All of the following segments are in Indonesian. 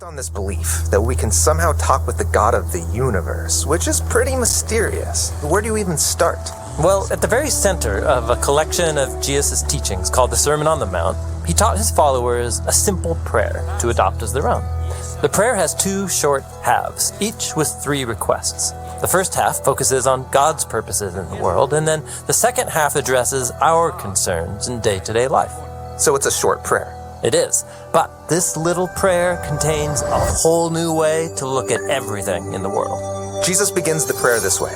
On this belief that we can somehow talk with the God of the universe, which is pretty mysterious. Where do you even start? Well, at the very center of a collection of Jesus' teachings called the Sermon on the Mount, he taught his followers a simple prayer to adopt as their own. The prayer has two short halves, each with three requests. The first half focuses on God's purposes in the world, and then the second half addresses our concerns in day-to-day life. So it's a short prayer. It is, but this little prayer contains a whole new way to look at everything in the world. Jesus begins the prayer this way: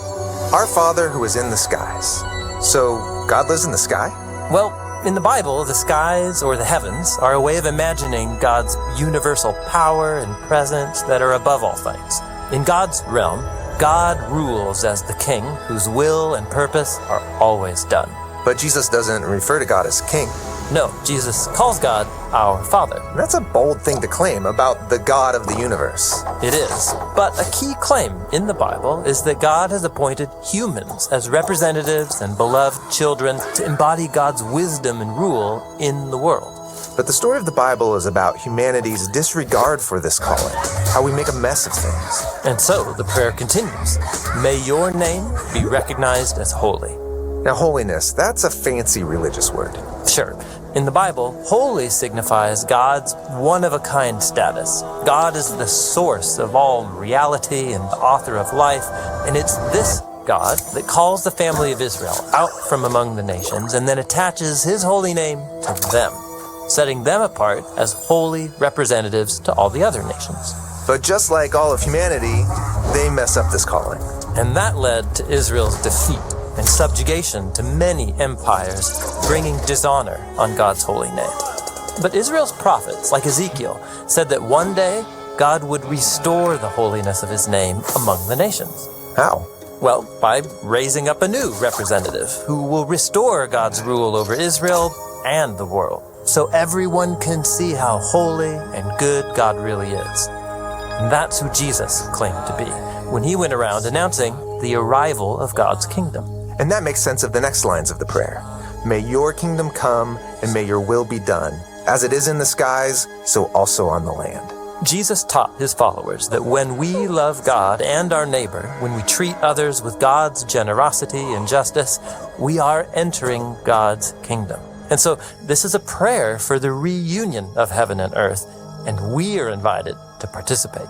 Our Father who is in the skies. So God lives in the sky? Well, in the Bible, the skies or the heavens are a way of imagining God's universal power and presence that are above all things. In God's realm, God rules as the king whose will and purpose are always done. But Jesus doesn't refer to God as king. No, Jesus calls God our Father. That's a bold thing to claim about the God of the universe. It is. But a key claim in the Bible is that God has appointed humans as representatives and beloved children to embody God's wisdom and rule in the world. But the story of the Bible is about humanity's disregard for this calling, how we make a mess of things. And so the prayer continues. May your name be recognized as holy. Now, holiness, that's a fancy religious word. Sure. In the Bible, holy signifies God's one-of-a-kind status. God is the source of all reality and the author of life, and it's this God that calls the family of Israel out from among the nations and then attaches his holy name to them, setting them apart as holy representatives to all the other nations. But just like all of humanity, they mess up this calling. And that led to Israel's defeat and subjugation to many empires, bringing dishonor on God's holy name. But Israel's prophets, like Ezekiel, said that one day God would restore the holiness of his name among the nations. How? Well, by raising up a new representative who will restore God's rule over Israel and the world, so everyone can see how holy and good God really is. And that's who Jesus claimed to be when he went around announcing the arrival of God's kingdom. And that makes sense of the next lines of the prayer. May your kingdom come and may your will be done. As it is in the skies, so also on the land. Jesus taught his followers that when we love God and our neighbor, when we treat others with God's generosity and justice, we are entering God's kingdom. And so this is a prayer for the reunion of heaven and earth, and we are invited to participate.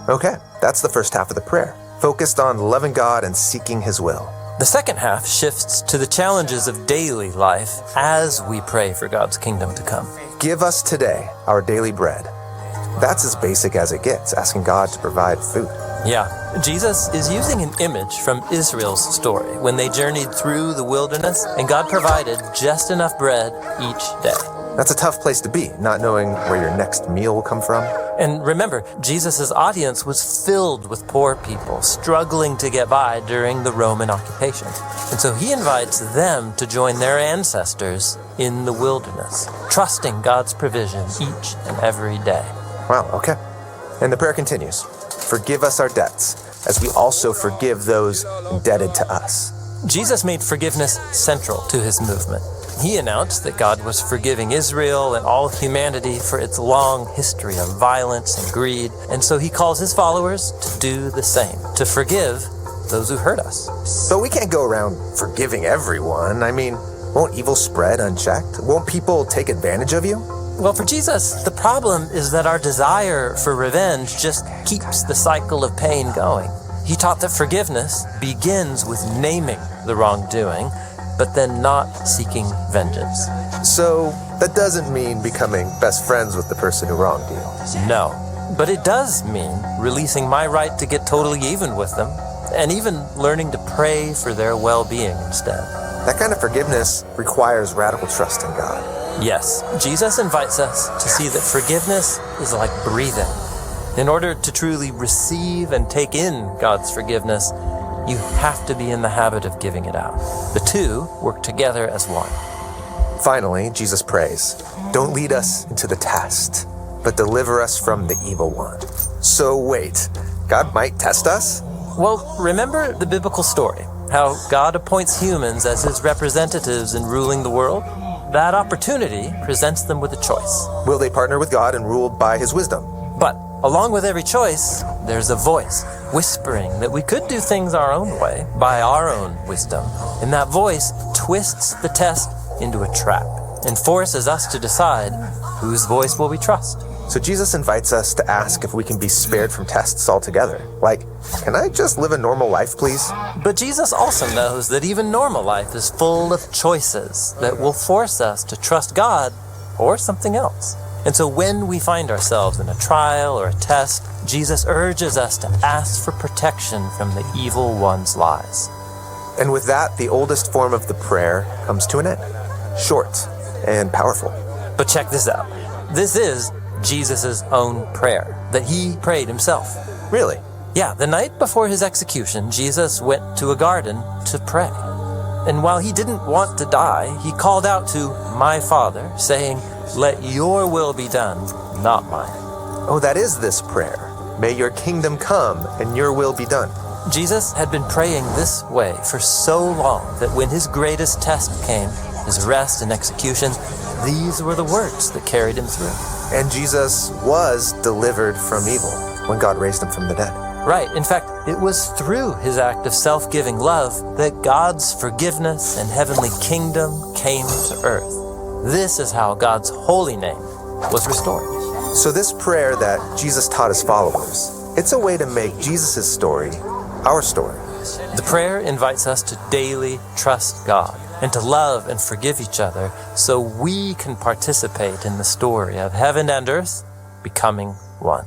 Okay, that's the first half of the prayer, focused on loving God and seeking his will. The second half shifts to the challenges of daily life as we pray for God's kingdom to come. Give us today our daily bread. That's as basic as it gets, asking God to provide food. Yeah, Jesus is using an image from Israel's story when they journeyed through the wilderness and God provided just enough bread each day. That's a tough place to be, not knowing where your next meal will come from. And remember, Jesus' audience was filled with poor people struggling to get by during the Roman occupation. And so he invites them to join their ancestors in the wilderness, trusting God's provision each and every day. Wow, okay. And the prayer continues. Forgive us our debts, as we also forgive those indebted to us. Jesus made forgiveness central to his movement. He announced that God was forgiving Israel and all humanity for its long history of violence and greed, and so he calls his followers to do the same, to forgive those who hurt us. But we can't go around forgiving everyone. I mean, won't evil spread unchecked? Won't people take advantage of you? Well, for Jesus, the problem is that our desire for revenge just keeps the cycle of pain going. He taught that forgiveness begins with naming the wrongdoing, but then not seeking vengeance. So that doesn't mean becoming best friends with the person who wronged you. No, but it does mean releasing my right to get totally even with them, and even learning to pray for their well-being instead. That kind of forgiveness requires radical trust in God. Yes, Jesus invites us to see that forgiveness is like breathing. In order to truly receive and take in God's forgiveness, you have to be in the habit of giving it out. The two work together as one. Finally, Jesus prays, don't lead us into the test, but deliver us from the evil one. So wait, God might test us? Well, remember the biblical story, how God appoints humans as his representatives in ruling the world? That opportunity presents them with a choice. Will they partner with God and rule by his wisdom? But Along with every choice, there's a voice whispering that we could do things our own way, by our own wisdom. And that voice twists the test into a trap and forces us to decide whose voice will we trust. So Jesus invites us to ask if we can be spared from tests altogether. Like, can I just live a normal life, please? But Jesus also knows that even normal life is full of choices that will force us to trust God or something else. And so when we find ourselves in a trial or a test, Jesus urges us to ask for protection from the evil one's lies. And with that, the oldest form of the prayer comes to an end. Short and powerful. But check this out. This is Jesus' own prayer that he prayed himself. Really? Yeah, the night before his execution, Jesus went to a garden to pray. And while he didn't want to die, he called out to my Father, saying, "Let your will be done, not mine." Oh, that is this prayer. May your kingdom come and your will be done. Jesus had been praying this way for so long that when his greatest test came, his arrest and execution, these were the words that carried him through. And Jesus was delivered from evil when God raised him from the dead. Right. In fact, it was through his act of self-giving love that God's forgiveness and heavenly kingdom came to earth. This is how God's holy name was restored. So this prayer that Jesus taught his followers, it's a way to make Jesus' story our story. The prayer invites us to daily trust God and to love and forgive each other so we can participate in the story of heaven and earth becoming one.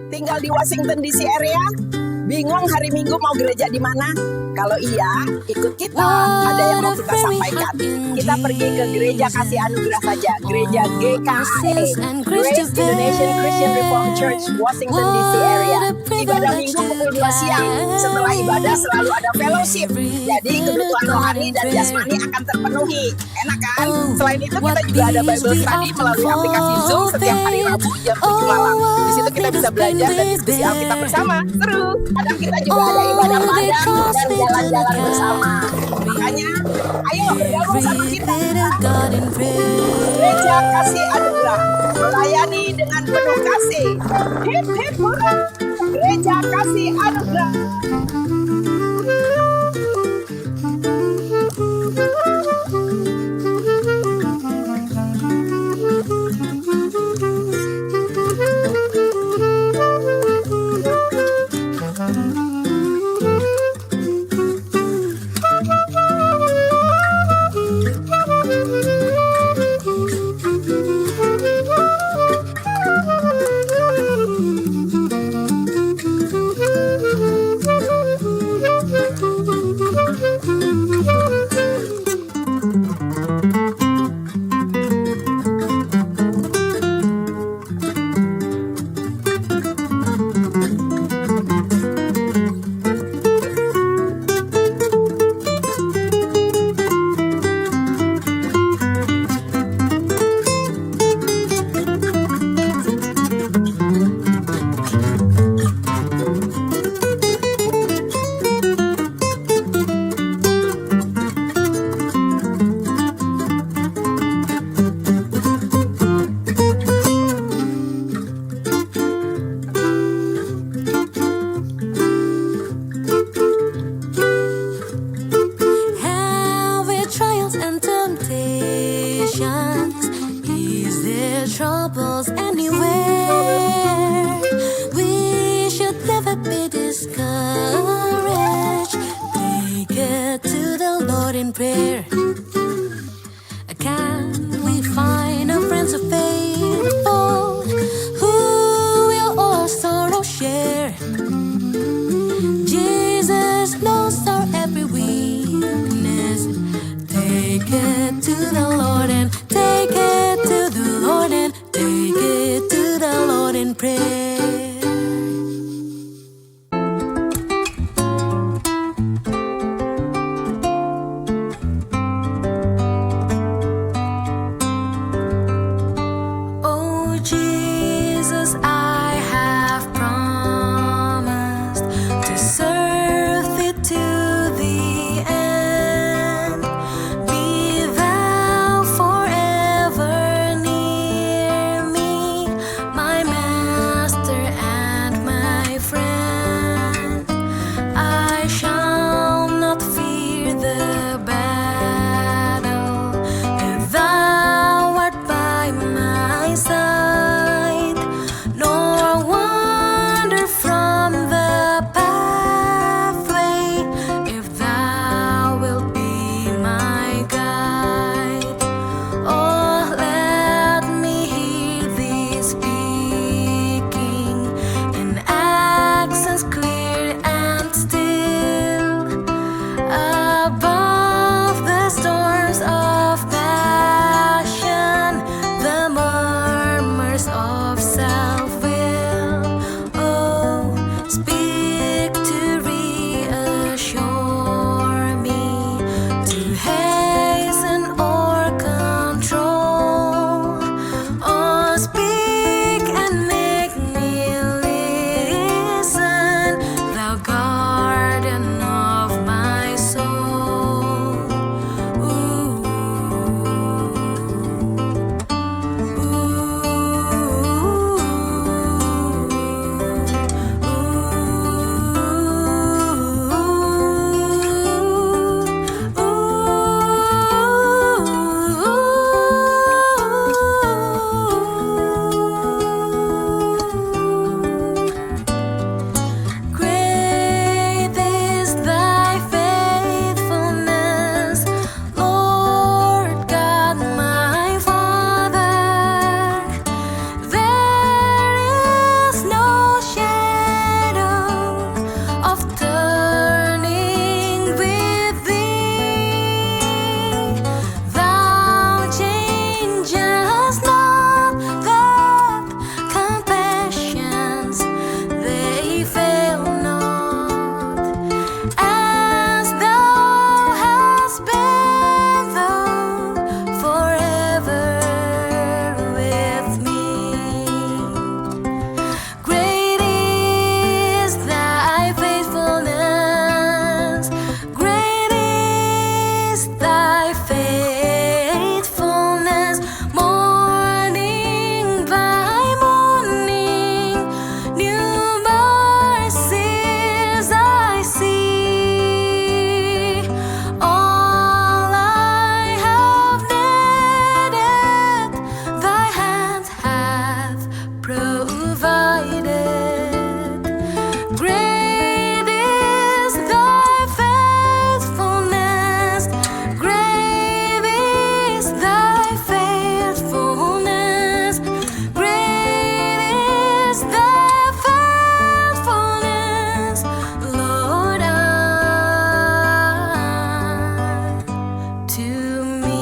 Tinggal di Washington DC area? Bingung hari Minggu mau gereja di mana? Kalau iya, ikut kita. Ada yang mau kita sampaikan. Kita pergi ke Gereja Kasih Anugerah saja. Gereja GKA, Grace Indonesian Christian Reformed Church, Washington DC area. Ibadah Minggu pukul 2 siang. Setelah ibadah selalu ada fellowship. Jadi kebutuhan rohani dan jasmani akan terpenuhi. Enak kan? Selain itu kita juga ada Bible Study melalui aplikasi Zoom setiap hari Rabu jam 7 malam. Di situ kita bisa belajar dan diskusi Alkitab bersama. Seru. Kadang kita juga ada ibadah padang dan jalan-jalan bersama. Makanya, ayo bergabung sama kita. Gereja Kasih Anugerah melayani dengan penuh kasih. Hip hip hurra. Gereja Kasih Anugerah. not be discouraged. Take it to the Lord in prayer. Can we find a friend so faithful who will all sorrow share? Jesus knows our every weakness. Take it to the Lord and take it to the Lord and take it to the Lord in prayer. Oh Jesus, I have promised to serve thee to the end. Be thou forever near me, my master and my friend. I shall not fear the battle if thou art by my side, nor wander from the pathway if thou wilt be my guide. Oh, let me hear thee speaking in accents clear and still, above the storms of passion, the murmurs of self-will. Oh, speak to reassure me, to hasten or control. Oh, speak and make me listen, thou guardian of my soul. Ooh. Great is thy faithfulness, Lord God my Father. There is no shadow of turning with thee. Thou changest not, that compassions they fail not. As thou hast been, thou forever with me. Great is thy faithfulness, great is thy faithfulness. Morning by morning, new mercies I see. All I have needed, thy hands have provided. Great is thy faithfulness, great is thy faithfulness, great is thy faithfulness, Lord, to me.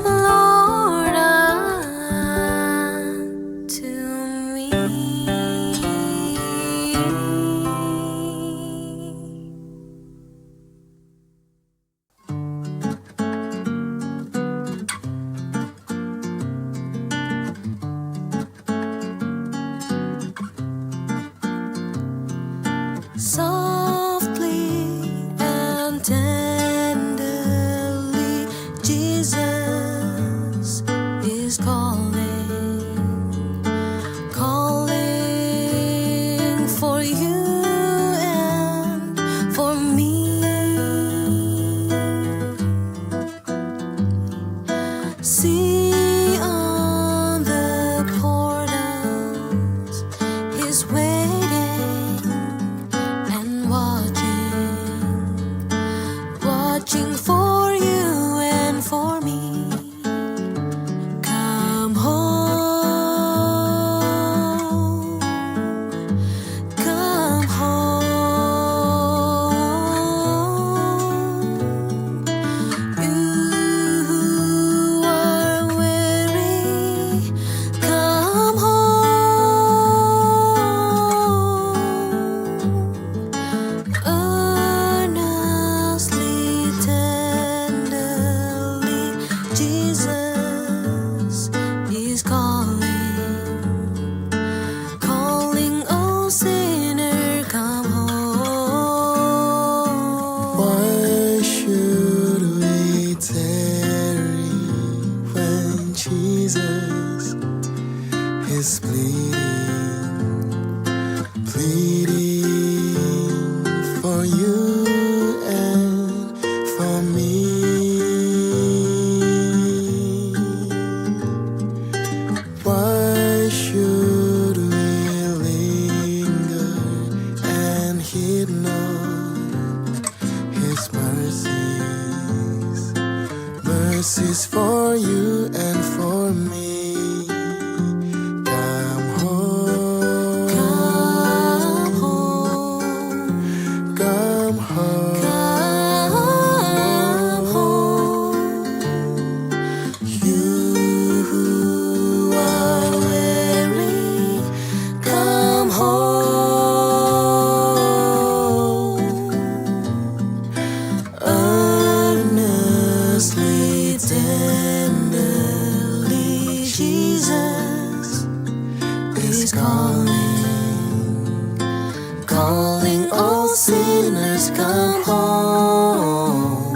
Lord, to me. Softly and tenderly, Jesus is calling, calling for you and for me. See on the corner is pleading for you and for me. Why should we linger and heed not His mercies? Mercies for you and for me. Come home, Come home, come home. come home. You who are weary, come home. Earnestly, tenderly, Jesus is calling all sinners, come home.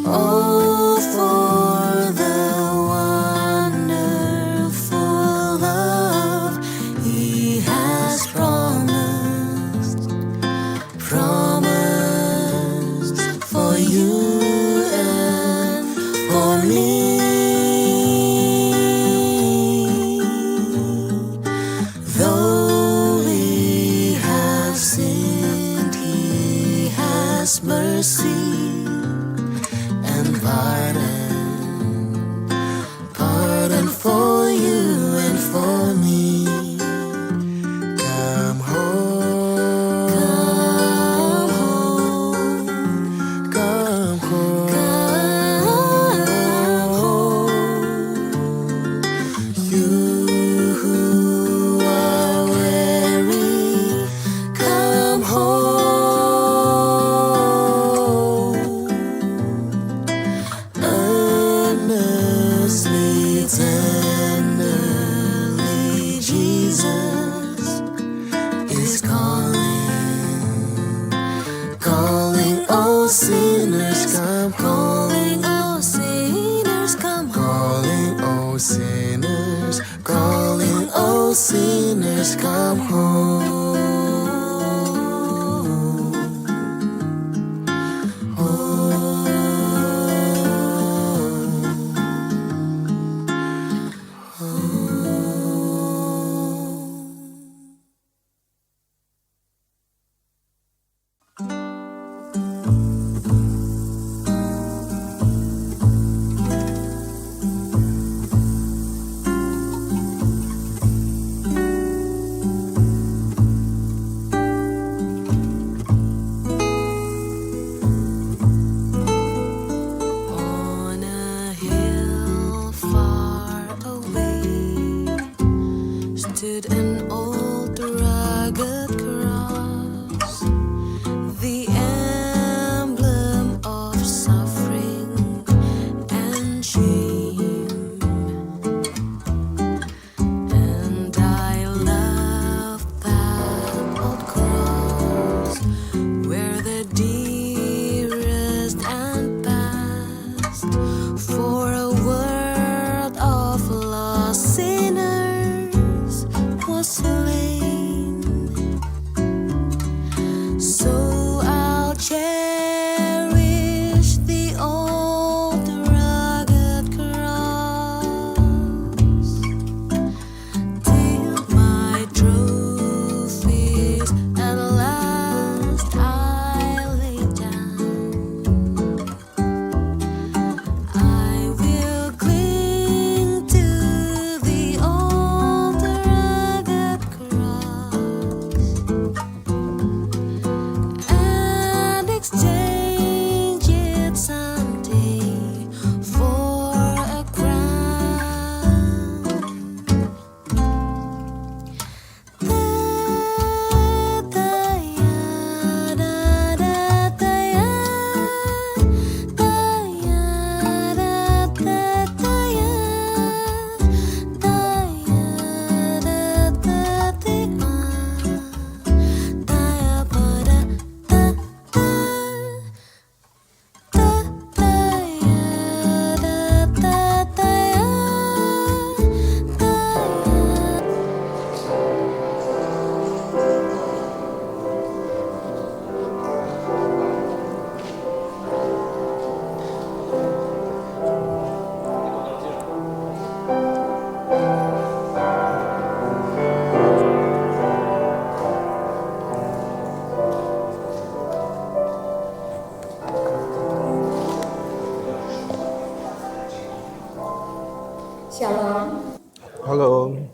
Oh, for the wonderful love He has promised for you and for me. Though we have sinned, He has mercy and pardon for you and for me. Come home, come home, come home. You who are weary, come home. Earnestly, tenderly, Jesus is calling all sinners, come home. Calling all sinners, come home. Calling all sinners, calling all sinners, come home. On a hill far away stood an old rugged cross, the emblem of suffering and shame. And I love that old cross where the dearest and past for a world of lost sinners Shalom.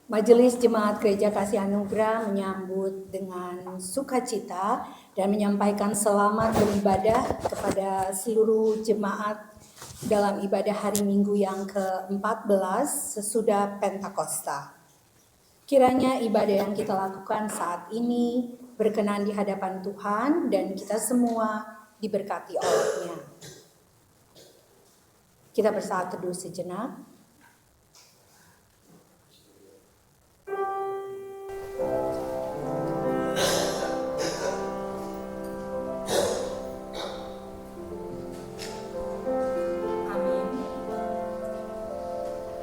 Majelis Jemaat Gereja Kasih Anugerah menyambut dengan sukacita dan menyampaikan selamat beribadah kepada seluruh jemaat dalam ibadah hari Minggu yang ke-14 sesudah Pentakosta. Kiranya ibadah yang kita lakukan saat ini berkenan di hadapan Tuhan dan kita semua diberkati oleh-Nya. Kita bersaat teduh sejenak.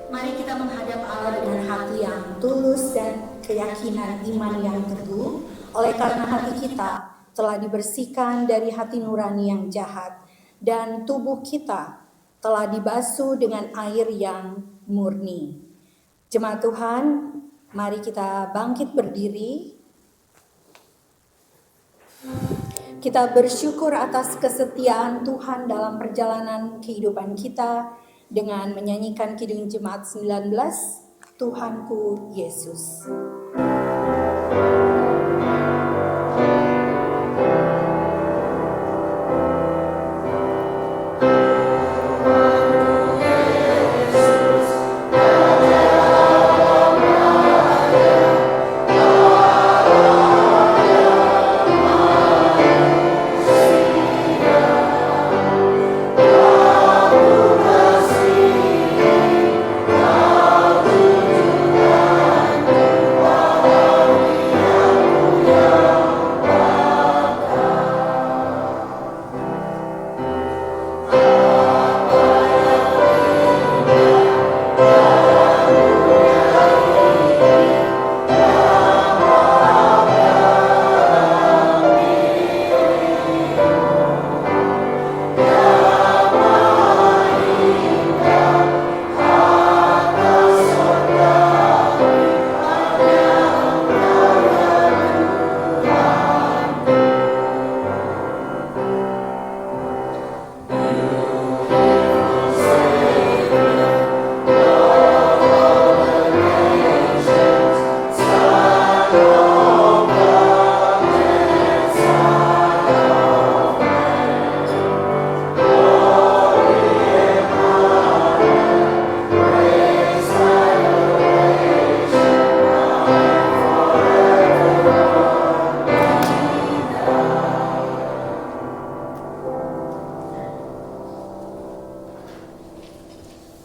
Mari kita menghadap Allah dengan hati yang tulus dan keyakinan iman yang teguh, oleh karena hati kita telah dibersihkan dari hati nurani yang jahat dan tubuh kita telah dibasuh dengan air yang murni. Jemaat Tuhan, mari kita bangkit berdiri. Kita bersyukur atas kesetiaan Tuhan dalam perjalanan kehidupan kita dengan menyanyikan Kidung Jemaat 19, Tuhanku Yesus.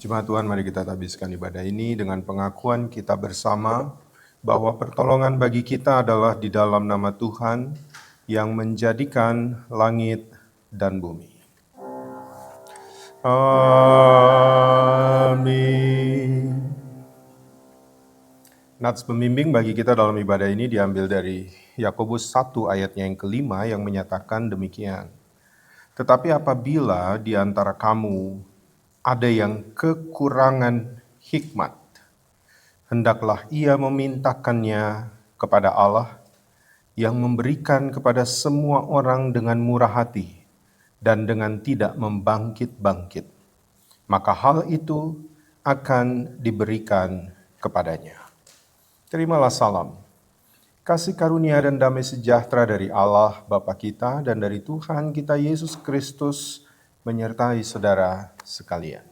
Jemaat Tuhan, mari kita habiskan ibadah ini dengan pengakuan kita bersama bahwa pertolongan bagi kita adalah di dalam nama Tuhan yang menjadikan langit dan bumi. Amin. Nats pembimbing bagi kita dalam ibadah ini diambil dari Yakobus 1 ayatnya yang kelima yang menyatakan demikian. Tetapi apabila di antara kamu ada yang kekurangan hikmat, hendaklah ia memintakannya kepada Allah yang memberikan kepada semua orang dengan murah hati dan dengan tidak membangkit-bangkit. Maka hal itu akan diberikan kepadanya. Terimalah salam, kasih karunia dan damai sejahtera dari Allah Bapa kita dan dari Tuhan kita Yesus Kristus menyertai saudara sekalian.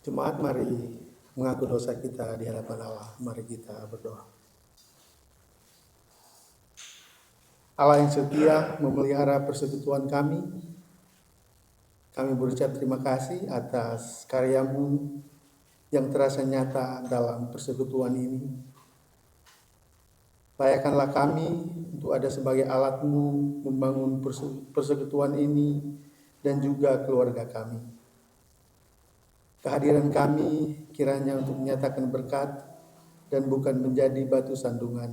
Jemaat, mari mengaku dosa kita di hadapan Allah. Mari kita berdoa. Allah yang setia memelihara persekutuan kami berucap terima kasih atas karya-Mu yang terasa nyata dalam persekutuan ini. Layakkanlah kami untuk ada sebagai alat-Mu membangun persekutuan ini dan juga keluarga kami. Kehadiran kami kiranya untuk menyatakan berkat dan bukan menjadi batu sandungan.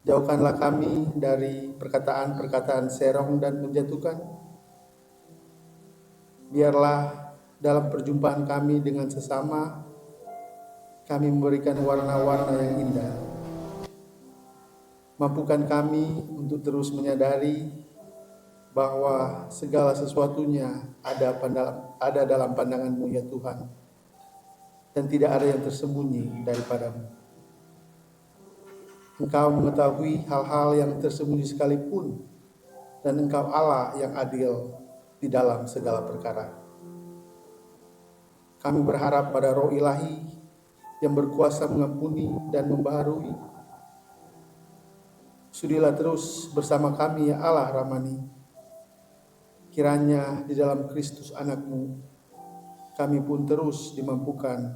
Jauhkanlah kami dari perkataan-perkataan serong dan menjatuhkan. Biarlah dalam perjumpaan kami dengan sesama, kami memberikan warna-warna yang indah. Mampukan kami untuk terus menyadari bahwa segala sesuatunya ada dalam pandangan-Mu ya Tuhan, dan tidak ada yang tersembunyi daripada-Mu. Engkau mengetahui hal-hal yang tersembunyi sekalipun, dan Engkau Allah yang adil di dalam segala perkara. Kami berharap pada Roh Ilahi yang berkuasa mengampuni dan membaharui. Sudilah terus bersama kami ya Allah Rahmani. Kiranya di dalam Kristus Anak-Mu, kami pun terus dimampukan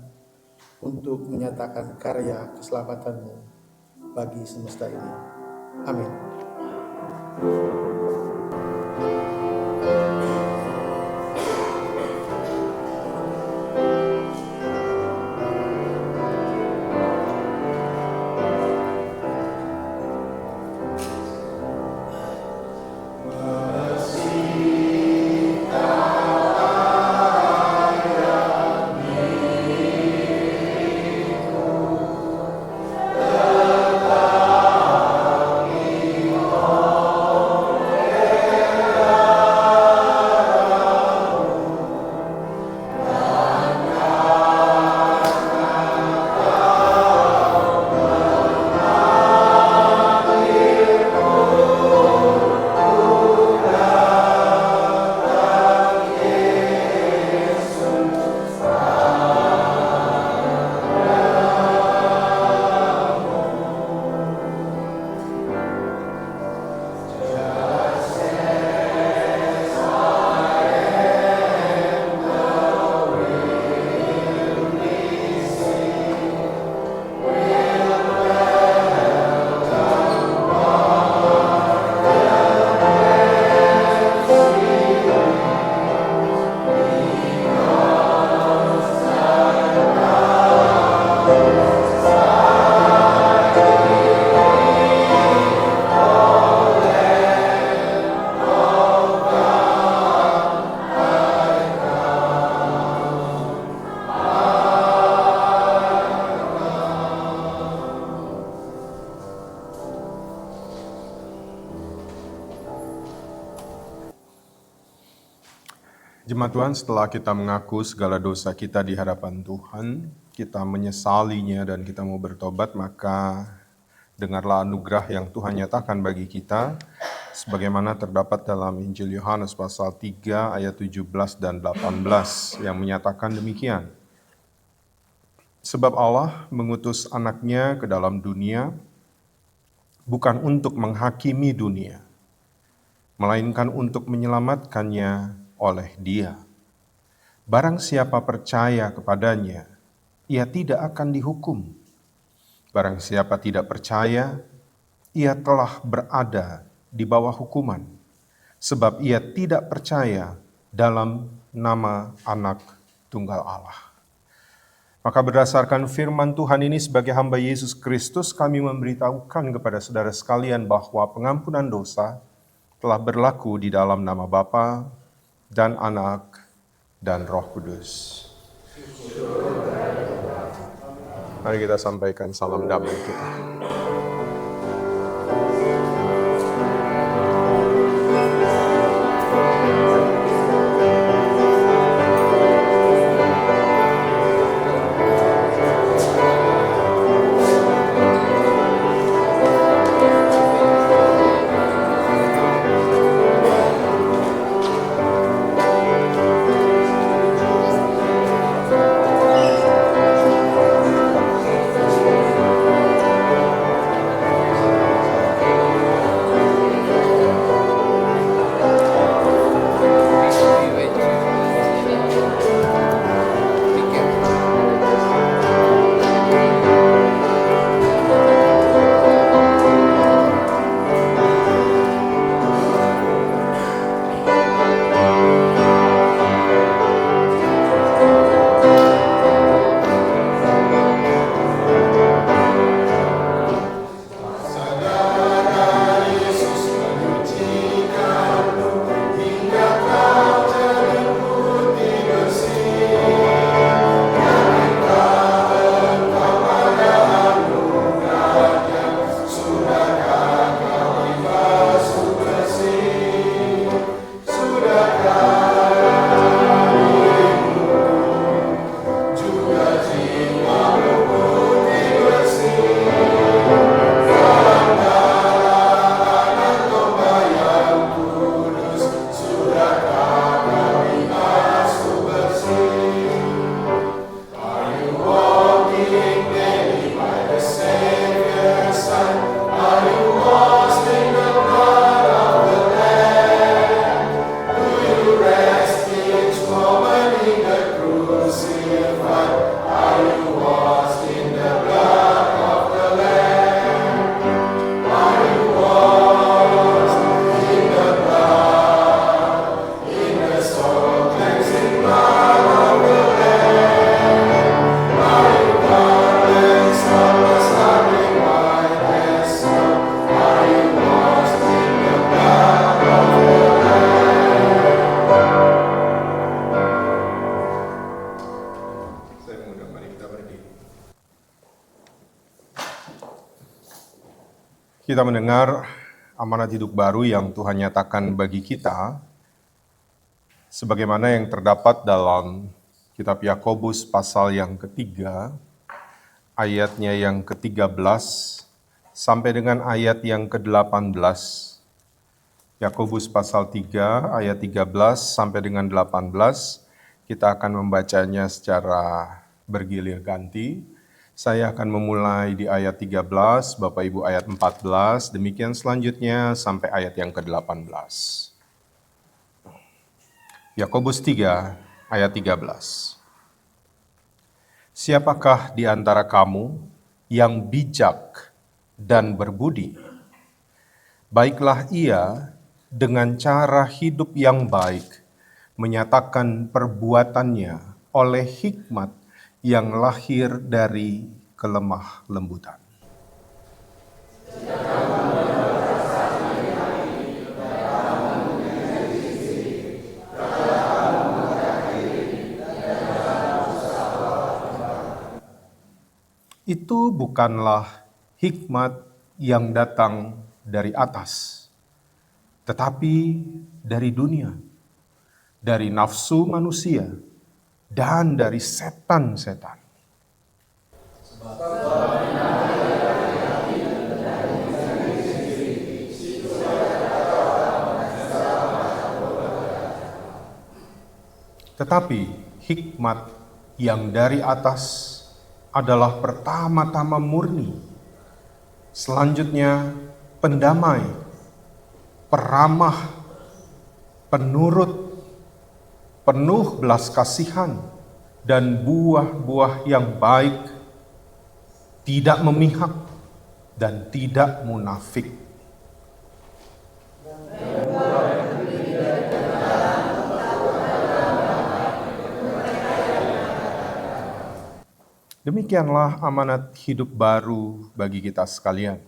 untuk menyatakan karya keselamatan-Mu bagi semesta ini. Amin. Jemaat Tuhan, setelah kita mengaku segala dosa kita di hadapan Tuhan, kita menyesalinya dan kita mau bertobat, maka dengarlah anugerah yang Tuhan nyatakan bagi kita, sebagaimana terdapat dalam Injil Yohanes pasal 3 ayat 17 dan 18 yang menyatakan demikian. Sebab Allah mengutus anaknya ke dalam dunia, bukan untuk menghakimi dunia, melainkan untuk menyelamatkannya oleh Dia. Barang siapa percaya kepadanya, ia tidak akan dihukum. Barang siapa tidak percaya, ia telah berada di bawah hukuman, sebab ia tidak percaya dalam nama Anak Tunggal Allah. Maka berdasarkan firman Tuhan ini sebagai hamba Yesus Kristus, kami memberitahukan kepada saudara sekalian bahwa pengampunan dosa telah berlaku di dalam nama Bapa dan Anak dan Roh Kudus. Mari kita sampaikan salam damai kita. Kita mendengar amanat hidup baru yang Tuhan nyatakan bagi kita, sebagaimana yang terdapat dalam kitab Yakobus pasal yang ketiga, ayatnya yang ke-13 sampai dengan ayat yang ke-18. Yakobus pasal 3 ayat 13 sampai dengan 18, kita akan membacanya secara bergilir ganti. Saya akan memulai di ayat 13, Bapak Ibu ayat 14, demikian selanjutnya sampai ayat yang ke-18. Yakobus 3 ayat 13. Siapakah di antara kamu yang bijak dan berbudi? Baiklah ia dengan cara hidup yang baik menyatakan perbuatannya oleh hikmat yang lahir dari kelemah lembutan. Itu bukanlah hikmat yang datang dari atas, tetapi dari dunia, dari nafsu manusia, dan dari setan-setan. Tetapi hikmat yang dari atas adalah pertama-tama murni, selanjutnya pendamai, peramah, penurut, penuh belas kasihan, dan buah-buah yang baik, tidak memihak, dan tidak munafik. Demikianlah amanat hidup baru bagi kita sekalian.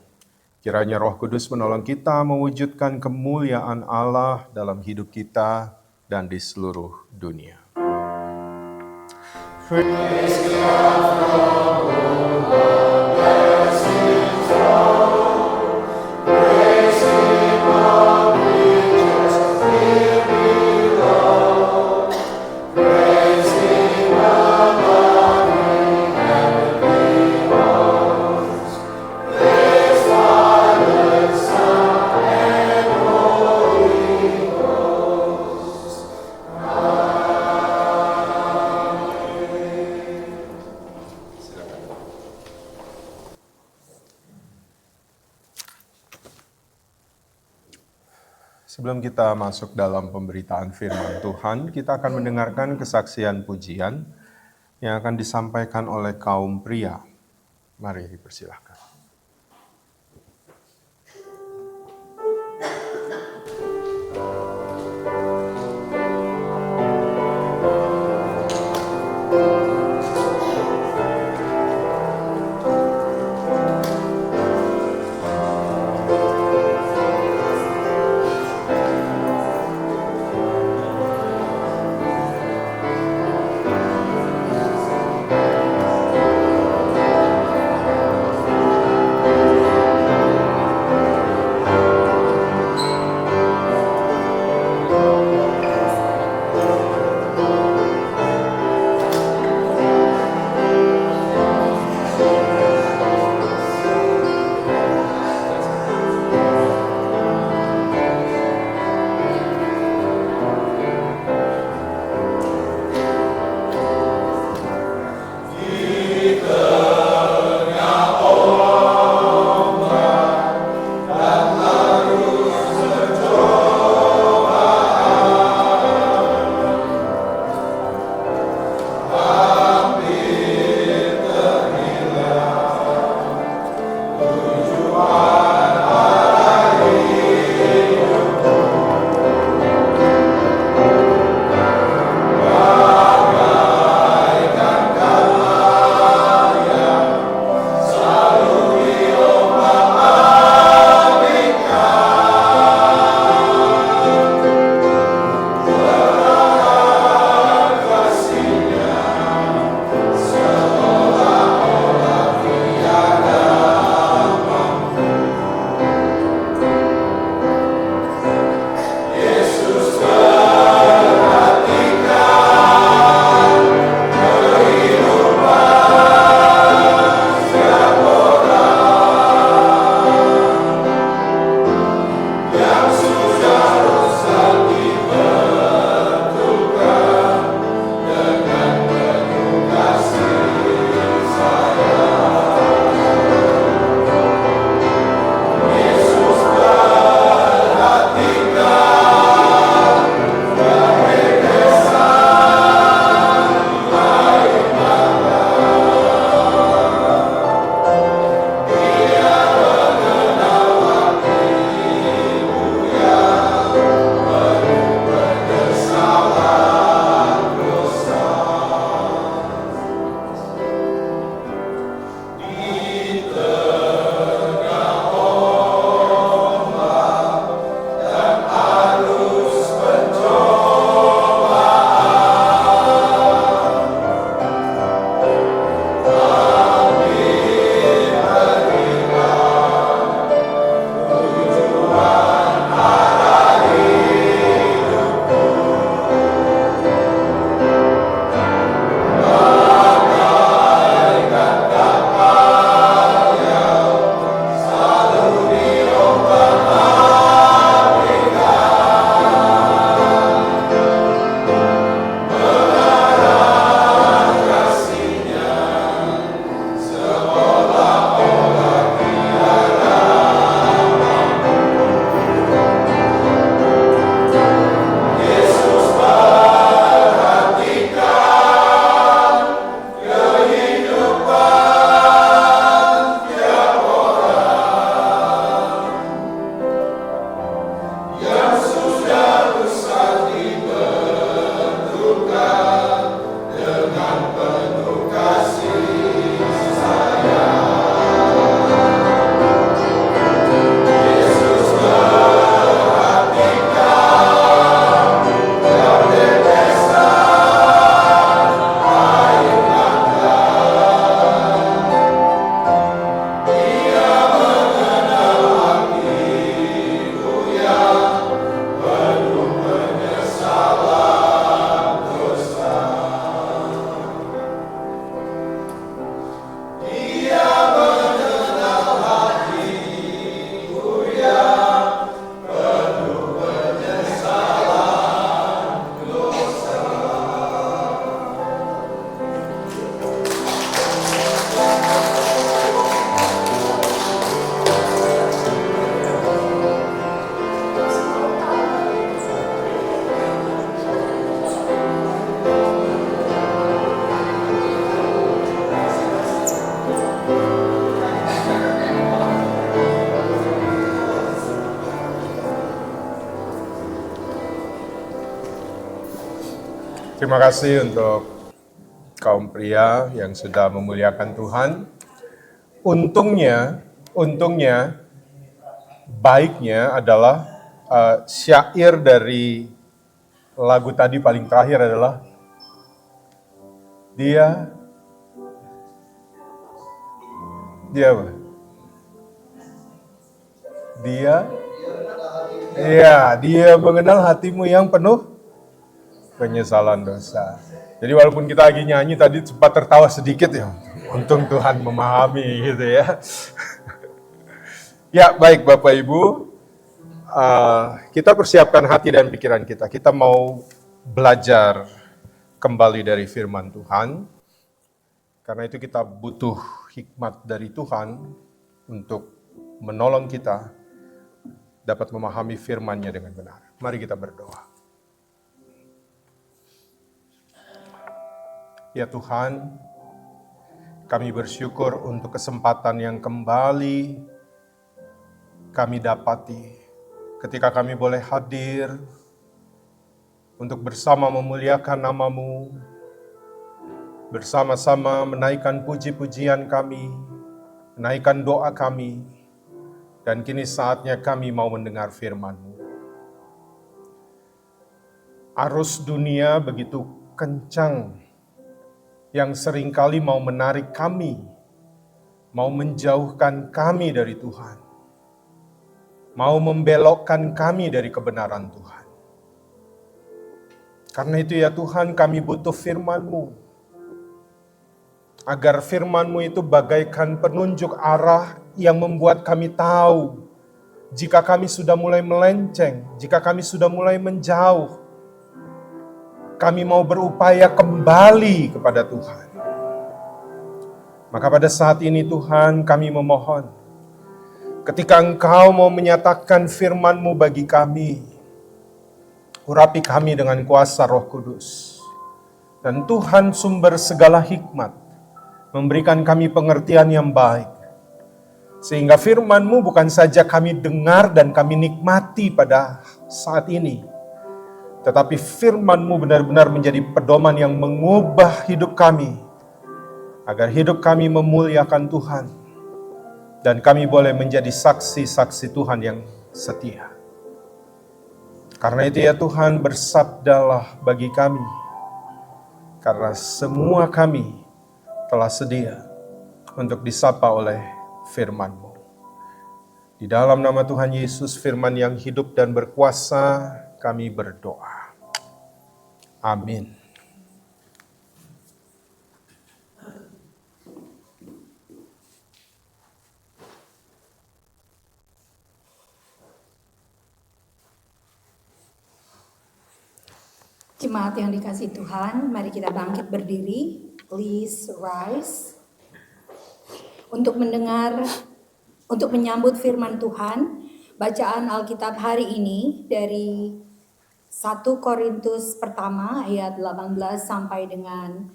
Kiranya Roh Kudus menolong kita mewujudkan kemuliaan Allah dalam hidup kita dan di seluruh dunia. Praise God from whom all blessings flow. Praise Him all creatures here below. Praise Him above in heavenly hosts. Praise Father, Son, and Holy Ghost. Sebelum kita masuk dalam pemberitaan firman Tuhan, kita akan mendengarkan kesaksian pujian yang akan disampaikan oleh kaum pria. Mari dipersilahkan. Terima kasih untuk kaum pria yang sudah memuliakan Tuhan. Untungnya, baiknya adalah syair dari lagu tadi paling terakhir adalah dia apa? Dia mengenal hatimu yang penuh penyesalan dosa. Jadi walaupun kita lagi nyanyi tadi sempat tertawa sedikit ya, untung Tuhan memahami gitu ya. Ya baik Bapak Ibu, kita persiapkan hati dan pikiran kita. Kita mau belajar kembali dari firman Tuhan. Karena itu kita butuh hikmat dari Tuhan untuk menolong kita dapat memahami firman-Nya dengan benar. Mari kita berdoa. Ya Tuhan, kami bersyukur untuk kesempatan yang kembali kami dapati ketika kami boleh hadir untuk bersama memuliakan nama-Mu, bersama-sama menaikkan puji-pujian kami, menaikkan doa kami, dan kini saatnya kami mau mendengar firman-Mu. Arus dunia begitu kencang yang seringkali mau menarik kami, mau menjauhkan kami dari Tuhan, mau membelokkan kami dari kebenaran Tuhan. Karena itu ya Tuhan, kami butuh firman-Mu, agar firman-Mu itu bagaikan penunjuk arah yang membuat kami tahu jika kami sudah mulai melenceng, jika kami sudah mulai menjauh. Kami mau berupaya kembali kepada Tuhan. Maka pada saat ini Tuhan kami memohon, ketika Engkau mau menyatakan firman-Mu bagi kami, urapi kami dengan kuasa Roh Kudus. Dan Tuhan sumber segala hikmat, memberikan kami pengertian yang baik. Sehingga firman-Mu bukan saja kami dengar dan kami nikmati pada saat ini, tetapi firman-Mu benar-benar menjadi pedoman yang mengubah hidup kami, agar hidup kami memuliakan Tuhan, dan kami boleh menjadi saksi-saksi Tuhan yang setia. Karena itu ya Tuhan, bersabdalah bagi kami, karena semua kami telah sedia untuk disapa oleh firman-Mu. Di dalam nama Tuhan Yesus, firman yang hidup dan berkuasa, kami berdoa. Amin. Jemaat yang dikasihi Tuhan, mari kita bangkit berdiri. Please rise. Untuk menyambut firman Tuhan, bacaan Alkitab hari ini dari 1 Korintus pertama ayat 18 sampai dengan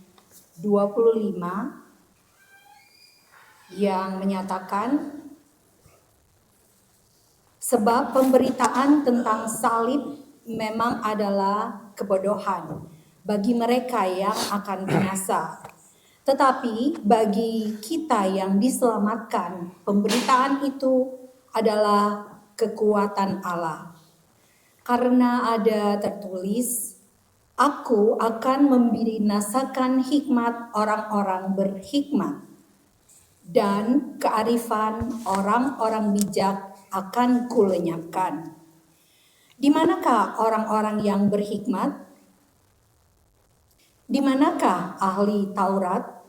25 yang menyatakan, sebab pemberitaan tentang salib memang adalah kebodohan bagi mereka yang akan binasa. Tetapi bagi kita yang diselamatkan, pemberitaan itu adalah kekuatan Allah. Karena ada tertulis, aku akan membinasakan hikmat orang-orang berhikmat, dan kearifan orang-orang bijak akan kulenyapkan. Di manakah orang-orang yang berhikmat? Di manakah ahli Taurat?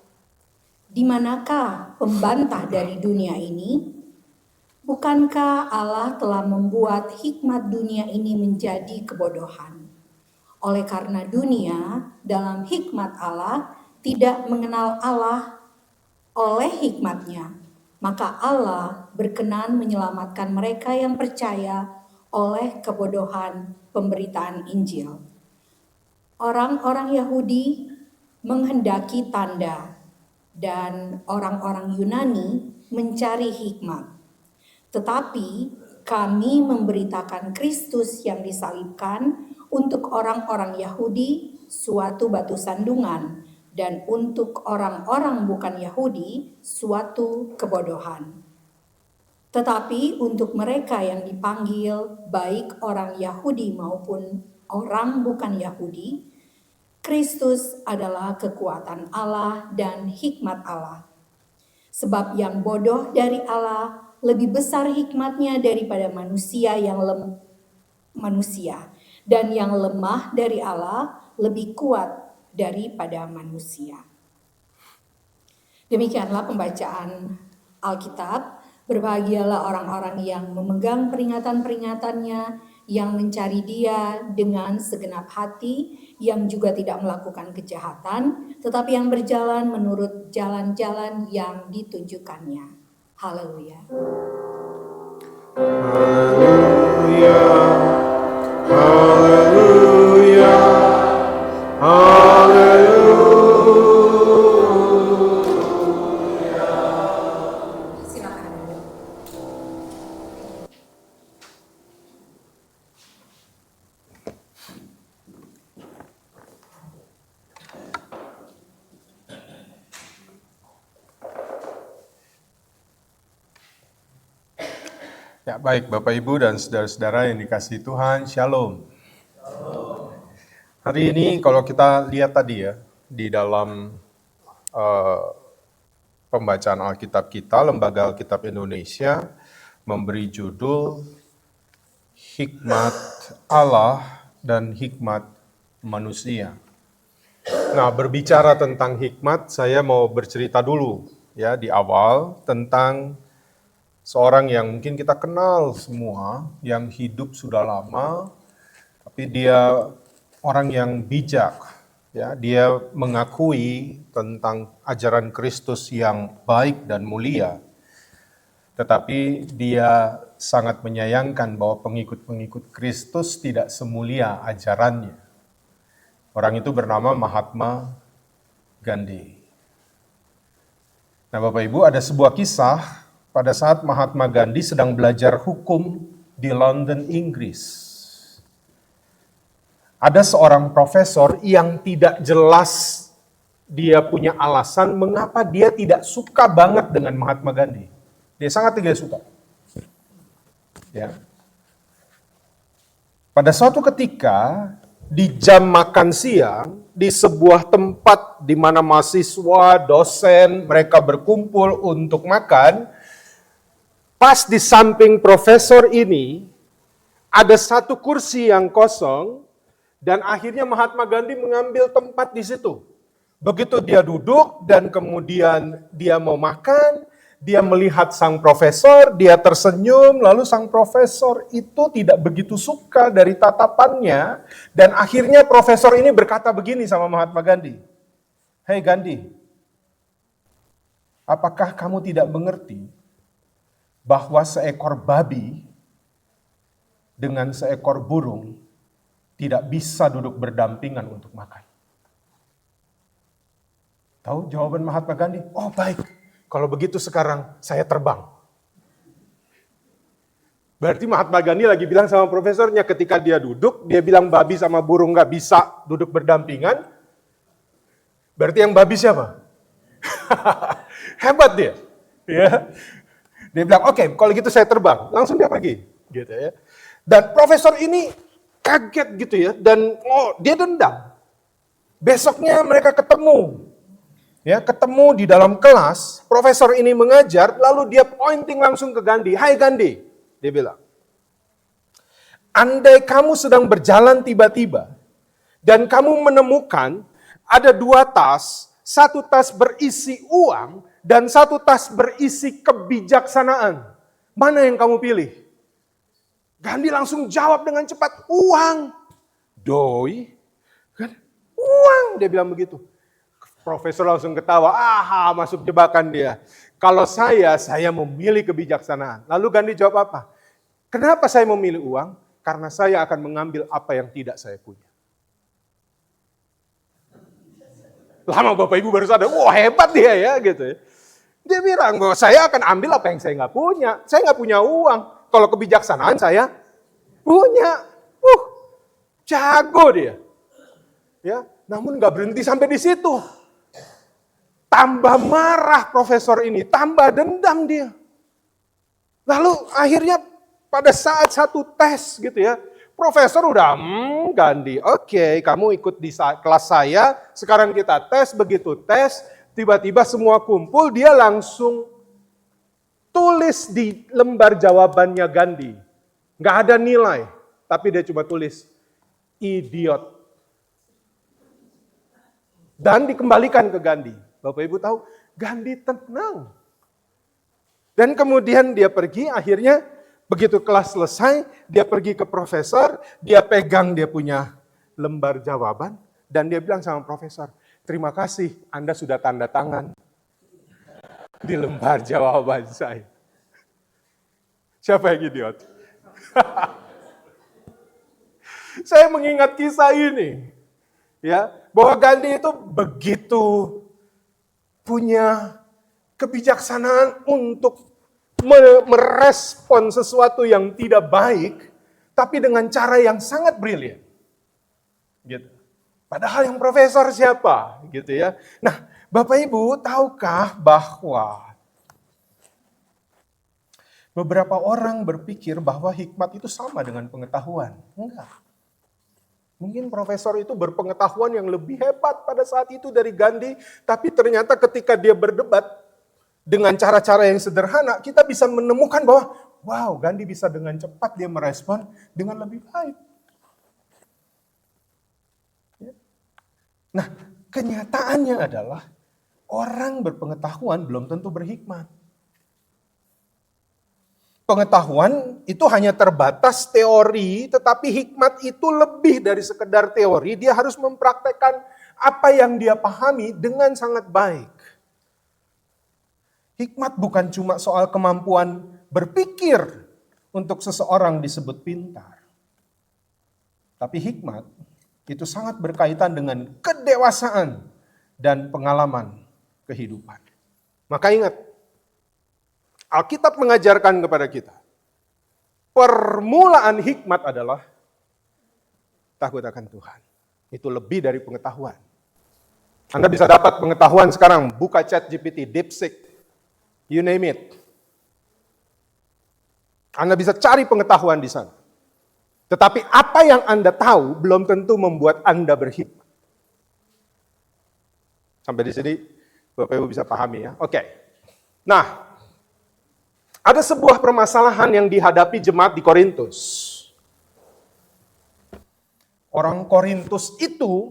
Di manakah pembantah dari dunia ini? Bukankah Allah telah membuat hikmat dunia ini menjadi kebodohan? Oleh karena dunia dalam hikmat Allah tidak mengenal Allah oleh hikmatnya, maka Allah berkenan menyelamatkan mereka yang percaya oleh kebodohan pemberitaan Injil. Orang-orang Yahudi menghendaki tanda, dan orang-orang Yunani mencari hikmat. Tetapi kami memberitakan Kristus yang disalibkan untuk orang-orang Yahudi suatu batu sandungan, dan untuk orang-orang bukan Yahudi suatu kebodohan. Tetapi untuk mereka yang dipanggil, baik orang Yahudi maupun orang bukan Yahudi, Kristus adalah kekuatan Allah dan hikmat Allah. Sebab yang bodoh dari Allah lebih besar hikmatnya daripada manusia, dan yang lemah dari Allah lebih kuat daripada manusia. Demikianlah pembacaan Alkitab. Berbahagialah orang-orang yang memegang peringatan-peringatannya, yang mencari Dia dengan segenap hati, yang juga tidak melakukan kejahatan, tetapi yang berjalan menurut jalan-jalan yang ditunjukkannya. Haleluya. Haleluya. Haleluya. Haleluya. Silakan. Ya, baik Bapak Ibu dan saudara-saudara yang dikasihi Tuhan, Shalom. Hari ini kalau kita lihat tadi ya, di dalam pembacaan Alkitab kita, Lembaga Alkitab Indonesia memberi judul Hikmat Allah dan Hikmat Manusia. Nah, berbicara tentang hikmat, saya mau bercerita dulu ya di awal tentang seorang yang mungkin kita kenal semua, yang hidup sudah lama, tapi dia orang yang bijak. Ya, dia mengakui tentang ajaran Kristus yang baik dan mulia. Tetapi dia sangat menyayangkan bahwa pengikut-pengikut Kristus tidak semulia ajarannya. Orang itu bernama Mahatma Gandhi. Nah, Bapak Ibu, ada sebuah kisah pada saat Mahatma Gandhi sedang belajar hukum di London, Inggris. Ada seorang profesor yang tidak jelas dia punya alasan mengapa dia tidak suka banget dengan Mahatma Gandhi. Dia sangat tidak suka. Ya. Pada suatu ketika di jam makan siang di sebuah tempat di mana mahasiswa, dosen, mereka berkumpul untuk makan, pas di samping profesor ini ada satu kursi yang kosong. Dan akhirnya Mahatma Gandhi mengambil tempat di situ. Begitu dia duduk dan kemudian dia mau makan, dia melihat sang profesor, dia tersenyum, lalu sang profesor itu tidak begitu suka dari tatapannya, dan akhirnya profesor ini berkata begini sama Mahatma Gandhi, "Hei Gandhi, apakah kamu tidak mengerti bahwa seekor babi dengan seekor burung tidak bisa duduk berdampingan untuk makan?" Tahu jawaban Mahatma Gandhi? "Oh baik, kalau begitu sekarang saya terbang." Berarti Mahatma Gandhi lagi bilang sama profesornya ketika dia duduk, dia bilang babi sama burung gak bisa duduk berdampingan. Berarti yang babi siapa? Hebat dia. Ya. Dia bilang, "Oke, kalau gitu saya terbang." Langsung dia pergi. Gitu ya. Dan profesor ini kaget gitu ya, dan dia dendam. Besoknya mereka ketemu. Ya, ketemu di dalam kelas, profesor ini mengajar, lalu dia pointing langsung ke Gandhi. "Hai Gandhi," dia bilang, "andai kamu sedang berjalan tiba-tiba, dan kamu menemukan ada dua tas, satu tas berisi uang, dan satu tas berisi kebijaksanaan, mana yang kamu pilih?" Gandhi langsung jawab dengan cepat, "Uang." "Doi, kan? Uang," dia bilang begitu. Profesor langsung ketawa, masuk jebakan dia. "Kalau saya memilih kebijaksanaan." Lalu Gandhi jawab apa? "Kenapa saya memilih uang? Karena saya akan mengambil apa yang tidak saya punya." Lama Bapak Ibu baru sadar, wah hebat dia ya gitu ya. Dia bilang bahwa saya akan ambil apa yang saya nggak punya. Saya nggak punya uang. Kalau kebijaksanaan saya punya. Jago dia. Ya. Namun gak berhenti sampai di situ. Tambah marah profesor ini, tambah dendam dia. Lalu akhirnya pada saat satu tes gitu ya, profesor udah, Gandhi, oke, kamu ikut di kelas saya, sekarang kita tes, begitu tes, tiba-tiba semua kumpul, dia langsung tulis di lembar jawabannya Gandhi. Nggak ada nilai, tapi dia cuma tulis, idiot. Dan dikembalikan ke Gandhi. Bapak Ibu tahu, Gandhi tenang. Dan kemudian dia pergi, akhirnya begitu kelas selesai, dia pergi ke profesor, dia pegang dia punya lembar jawaban, dan dia bilang sama profesor, terima kasih Anda sudah tanda tangan di lembar jawaban saya. Siapa yang idiot? Saya mengingat kisah ini, ya, bahwa Gandhi itu begitu punya kebijaksanaan untuk merespon sesuatu yang tidak baik, tapi dengan cara yang sangat brilian. Gitu. Padahal yang profesor siapa? Gitu ya. Nah, Bapak Ibu, tahukah bahwa beberapa orang berpikir bahwa hikmat itu sama dengan pengetahuan? Enggak. Mungkin profesor itu berpengetahuan yang lebih hebat pada saat itu dari Gandhi, tapi ternyata ketika dia berdebat dengan cara-cara yang sederhana, kita bisa menemukan bahwa, wow, Gandhi bisa dengan cepat dia merespon dengan lebih baik. Nah, kenyataannya adalah orang berpengetahuan belum tentu berhikmat. Pengetahuan itu hanya terbatas teori, tetapi hikmat itu lebih dari sekedar teori. Dia harus mempraktekkan apa yang dia pahami dengan sangat baik. Hikmat bukan cuma soal kemampuan berpikir untuk seseorang disebut pintar. Tapi hikmat itu sangat berkaitan dengan kedewasaan dan pengalaman kehidupan. Maka ingat, Alkitab mengajarkan kepada kita, permulaan hikmat adalah takut akan Tuhan. Itu lebih dari pengetahuan. Anda bisa dapat pengetahuan sekarang, buka ChatGPT, DeepSeek, you name it. Anda bisa cari pengetahuan di sana. Tetapi apa yang Anda tahu belum tentu membuat Anda berhikmat. Sampai di sini Bapak Ibu bisa pahami ya. Oke. Nah, ada sebuah permasalahan yang dihadapi jemaat di Korintus. Orang Korintus itu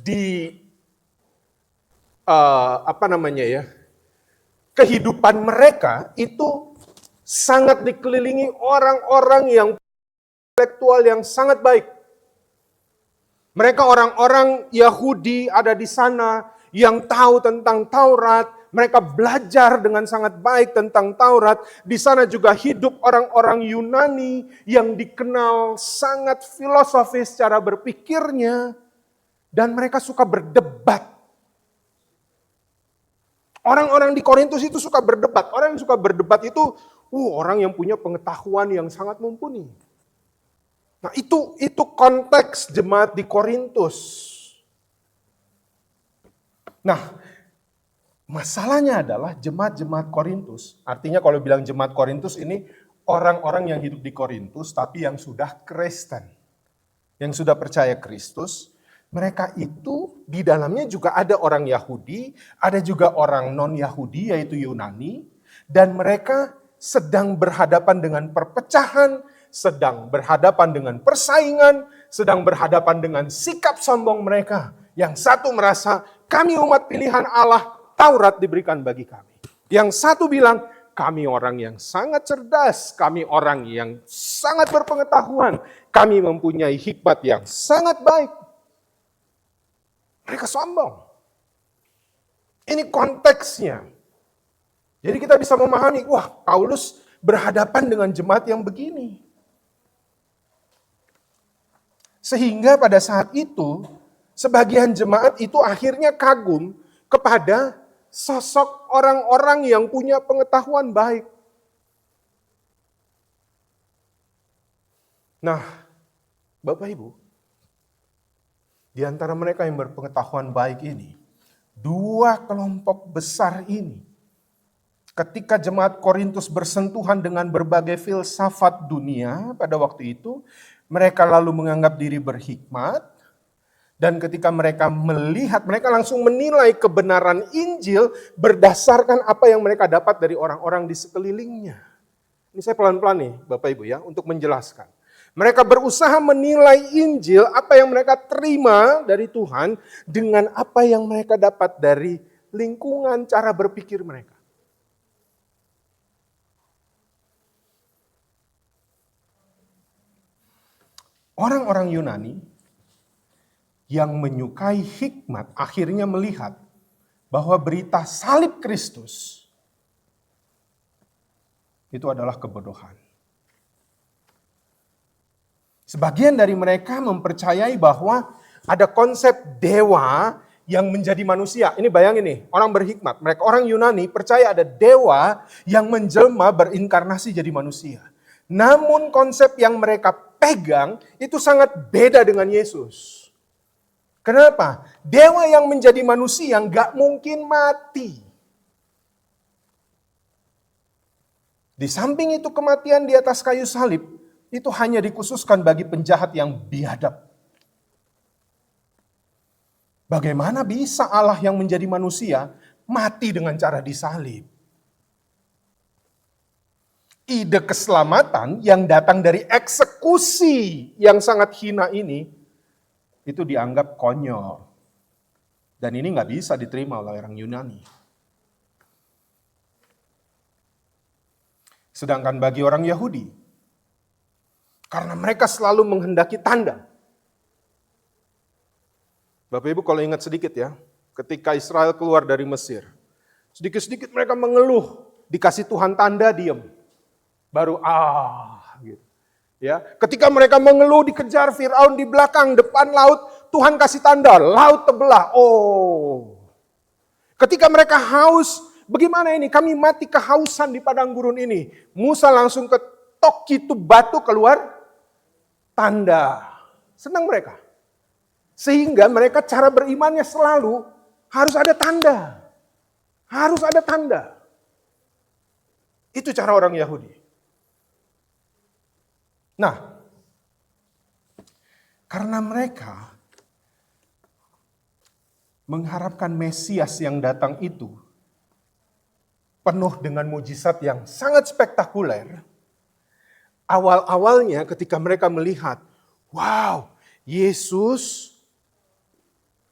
di kehidupan mereka itu sangat dikelilingi orang-orang yang intelektual yang sangat baik. Mereka orang-orang Yahudi ada di sana yang tahu tentang Taurat. Mereka belajar dengan sangat baik tentang Taurat. Di sana juga hidup orang-orang Yunani yang dikenal sangat filosofis cara berpikirnya. Dan mereka suka berdebat. Orang-orang di Korintus itu suka berdebat. Orang yang suka berdebat itu orang yang punya pengetahuan yang sangat mumpuni. Nah itu konteks jemaat di Korintus. Nah, masalahnya adalah jemaat-jemaat Korintus, artinya kalau bilang jemaat Korintus ini orang-orang yang hidup di Korintus tapi yang sudah Kristen, yang sudah percaya Kristus, mereka itu di dalamnya juga ada orang Yahudi, ada juga orang non-Yahudi yaitu Yunani, dan mereka sedang berhadapan dengan perpecahan, sedang berhadapan dengan persaingan, sedang berhadapan dengan sikap sombong mereka. Yang satu merasa, kami umat pilihan Allah, Taurat diberikan bagi kami. Yang satu bilang, kami orang yang sangat cerdas, kami orang yang sangat berpengetahuan, kami mempunyai hikmat yang sangat baik. Mereka sombong. Ini konteksnya. Jadi kita bisa memahami, Paulus berhadapan dengan jemaat yang begini. Sehingga pada saat itu, sebagian jemaat itu akhirnya kagum kepada sosok orang-orang yang punya pengetahuan baik. Nah, Bapak Ibu, Di antara mereka yang berpengetahuan baik ini, dua kelompok besar ini, ketika jemaat Korintus bersentuhan dengan berbagai filsafat dunia pada waktu itu, mereka lalu menganggap diri berhikmat, dan ketika mereka melihat, mereka langsung menilai kebenaran Injil berdasarkan apa yang mereka dapat dari orang-orang di sekelilingnya. Ini saya pelan-pelan nih Bapak Ibu ya, untuk menjelaskan. Mereka berusaha menilai Injil, apa yang mereka terima dari Tuhan, dengan apa yang mereka dapat dari lingkungan cara berpikir mereka. Orang-orang Yunani yang menyukai hikmat akhirnya melihat bahwa berita salib Kristus itu adalah kebodohan. Sebagian dari mereka mempercayai bahwa ada konsep dewa yang menjadi manusia. Ini bayangin nih, orang berhikmat. Mereka orang Yunani percaya ada dewa yang menjelma berinkarnasi jadi manusia. Namun konsep yang mereka pegang itu sangat beda dengan Yesus. Kenapa? Dewa yang menjadi manusia nggak mungkin mati. Di samping itu kematian di atas kayu salib itu hanya dikhususkan bagi penjahat yang biadab. Bagaimana bisa Allah yang menjadi manusia mati dengan cara disalib? Ide keselamatan yang datang dari eksekusi yang sangat hina ini, itu dianggap konyol. Dan ini nggak bisa diterima oleh orang Yunani. Sedangkan bagi orang Yahudi, karena mereka selalu menghendaki tanda. Bapak Ibu kalau ingat sedikit ya, ketika Israel keluar dari Mesir, sedikit-sedikit mereka mengeluh, dikasih Tuhan tanda, diam. Baru gitu. Ya, ketika mereka mengeluh dikejar Firaun di belakang, depan laut, Tuhan kasih tanda, laut terbelah. Ketika mereka haus, bagaimana ini? Kami mati kehausan di padang gurun ini. Musa langsung ketok itu batu keluar tanda. Senang mereka. Sehingga mereka cara berimannya selalu harus ada tanda. Harus ada tanda. Itu cara orang Yahudi. Nah, karena mereka mengharapkan Mesias yang datang itu penuh dengan mujizat yang sangat spektakuler, awal-awalnya ketika mereka melihat, wow, Yesus,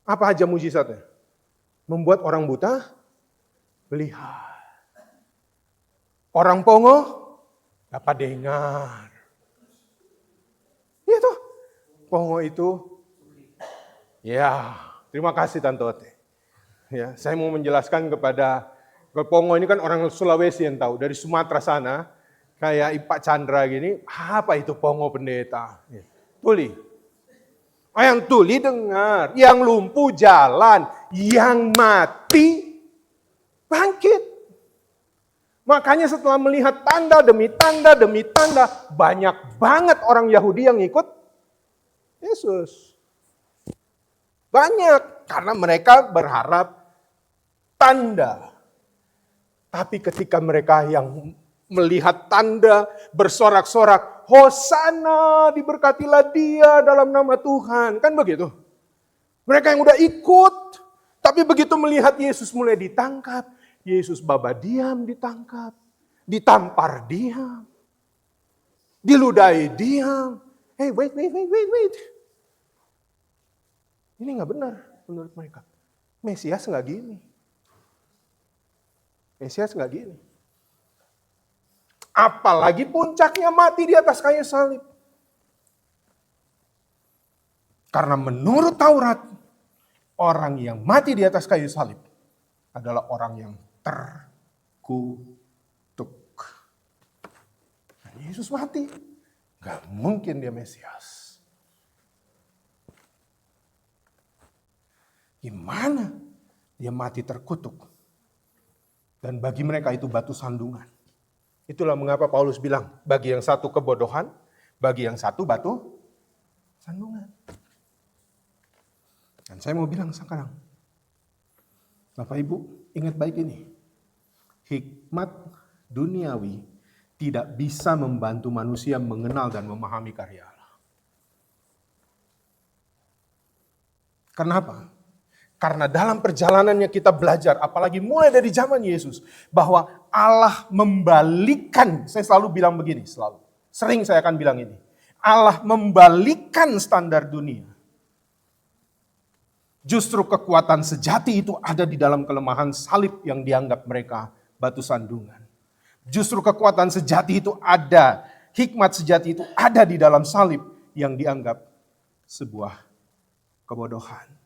apa aja mujizatnya? Membuat orang buta melihat. Orang pongo dapat dengar. Itu pongo itu, ya terima kasih Tante Ote. Ya, saya mau menjelaskan kepada pongo ini kan orang Sulawesi yang tahu, dari Sumatera sana, kayak Pak Chandra gini, apa itu pongo pendeta? Ya. Tuli. Yang tuli dengar, yang lumpuh jalan, yang mati bangkit. Makanya setelah melihat tanda demi tanda demi tanda, banyak banget orang Yahudi yang ikut Yesus. Banyak, karena mereka berharap tanda. Tapi ketika mereka yang melihat tanda, bersorak-sorak, Hosana, diberkatilah dia dalam nama Tuhan. Kan begitu. Mereka yang udah ikut, tapi begitu melihat Yesus mulai ditangkap, Yesus baba diam ditangkap, ditampar diam, diludahi diam. Hey, wait. Ini gak benar menurut mereka. Mesias gak gini. Mesias gak gini. Apalagi puncaknya mati di atas kayu salib. Karena menurut Taurat, orang yang mati di atas kayu salib adalah orang yang terkutuk. Nah, Yesus mati, gak mungkin dia Mesias. Gimana dia mati terkutuk? Dan bagi mereka itu batu sandungan. Itulah mengapa Paulus bilang, bagi yang satu kebodohan, bagi yang satu batu sandungan. Dan saya mau bilang sekarang, Bapak Ibu, ingat baik ini. Hikmat duniawi tidak bisa membantu manusia mengenal dan memahami karya Allah. Kenapa? Karena dalam perjalanannya kita belajar, apalagi mulai dari zaman Yesus, bahwa Allah membalikkan, saya selalu bilang begini, sering saya akan bilang ini, Allah membalikkan standar dunia. Justru kekuatan sejati itu ada di dalam kelemahan salib yang dianggap mereka batu sandungan. Justru kekuatan sejati itu ada, hikmat sejati itu ada di dalam salib yang dianggap sebuah kebodohan.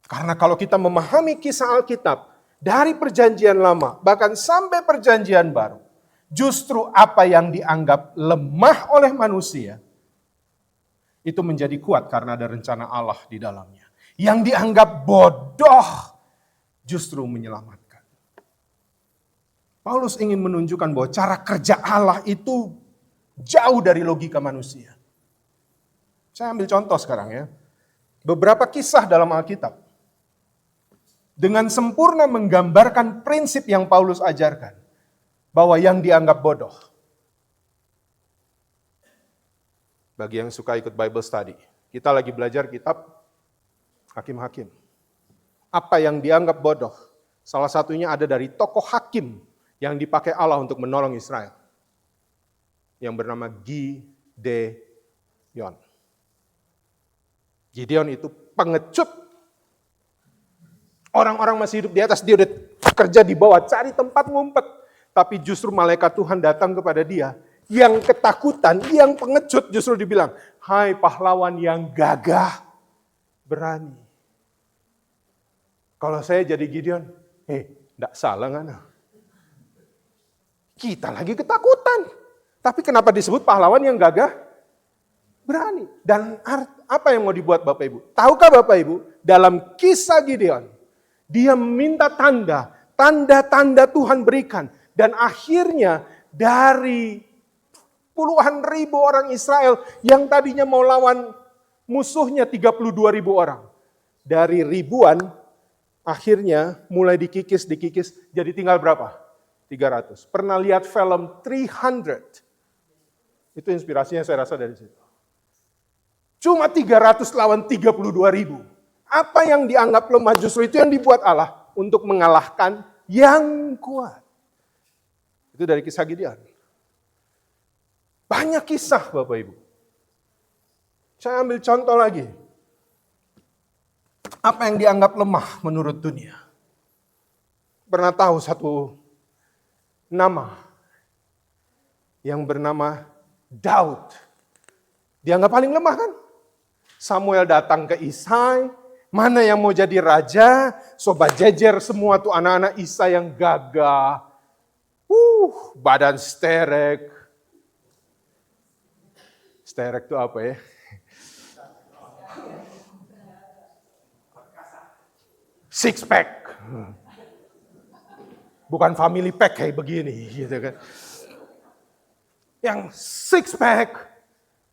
Karena kalau kita memahami kisah Alkitab dari perjanjian lama, bahkan sampai perjanjian baru, justru apa yang dianggap lemah oleh manusia, itu menjadi kuat karena ada rencana Allah di dalamnya. Yang dianggap bodoh, justru menyelamatkan. Paulus ingin menunjukkan bahwa cara kerja Allah itu jauh dari logika manusia. Saya ambil contoh sekarang ya. Beberapa kisah dalam Alkitab dengan sempurna menggambarkan prinsip yang Paulus ajarkan, bahwa yang dianggap bodoh. Bagi yang suka ikut Bible study, kita lagi belajar kitab Hakim-Hakim. Apa yang dianggap bodoh? Salah satunya ada dari tokoh hakim yang dipakai Allah untuk menolong Israel, yang bernama Gideon. Gideon itu pengecut. Orang-orang masih hidup di atas, dia udah kerja di bawah, cari tempat ngumpet. Tapi justru malaikat Tuhan datang kepada dia, yang ketakutan, yang pengecut, justru dibilang, hai pahlawan yang gagah, berani. Kalau saya jadi Gideon, enggak salah kan? Kita lagi ketakutan. Tapi kenapa disebut pahlawan yang gagah? Berani. Dan apa yang mau dibuat Bapak Ibu? Tahukah Bapak Ibu, dalam kisah Gideon, dia meminta tanda-tanda Tuhan berikan. Dan akhirnya dari puluhan ribu orang Israel yang tadinya mau lawan musuhnya 32.000 orang. Dari ribuan, akhirnya mulai dikikis, jadi tinggal berapa? 300. Pernah lihat film 300? Itu inspirasinya saya rasa dari situ. Cuma 300 lawan 32.000. Apa yang dianggap lemah justru itu yang dibuat Allah untuk mengalahkan yang kuat. Itu dari kisah Gideon. Banyak kisah Bapak Ibu. Saya ambil contoh lagi. Apa yang dianggap lemah menurut dunia? Pernah tahu satu nama yang bernama Daud. Dianggap paling lemah kan? Samuel datang ke Isai. Mana yang mau jadi raja? Sobat jejer semua tuh anak-anak Isai yang gagah. Badan sterek. Sterek itu apa ya? Six pack. Bukan family pack kayak begini gitu kan. Yang six pack.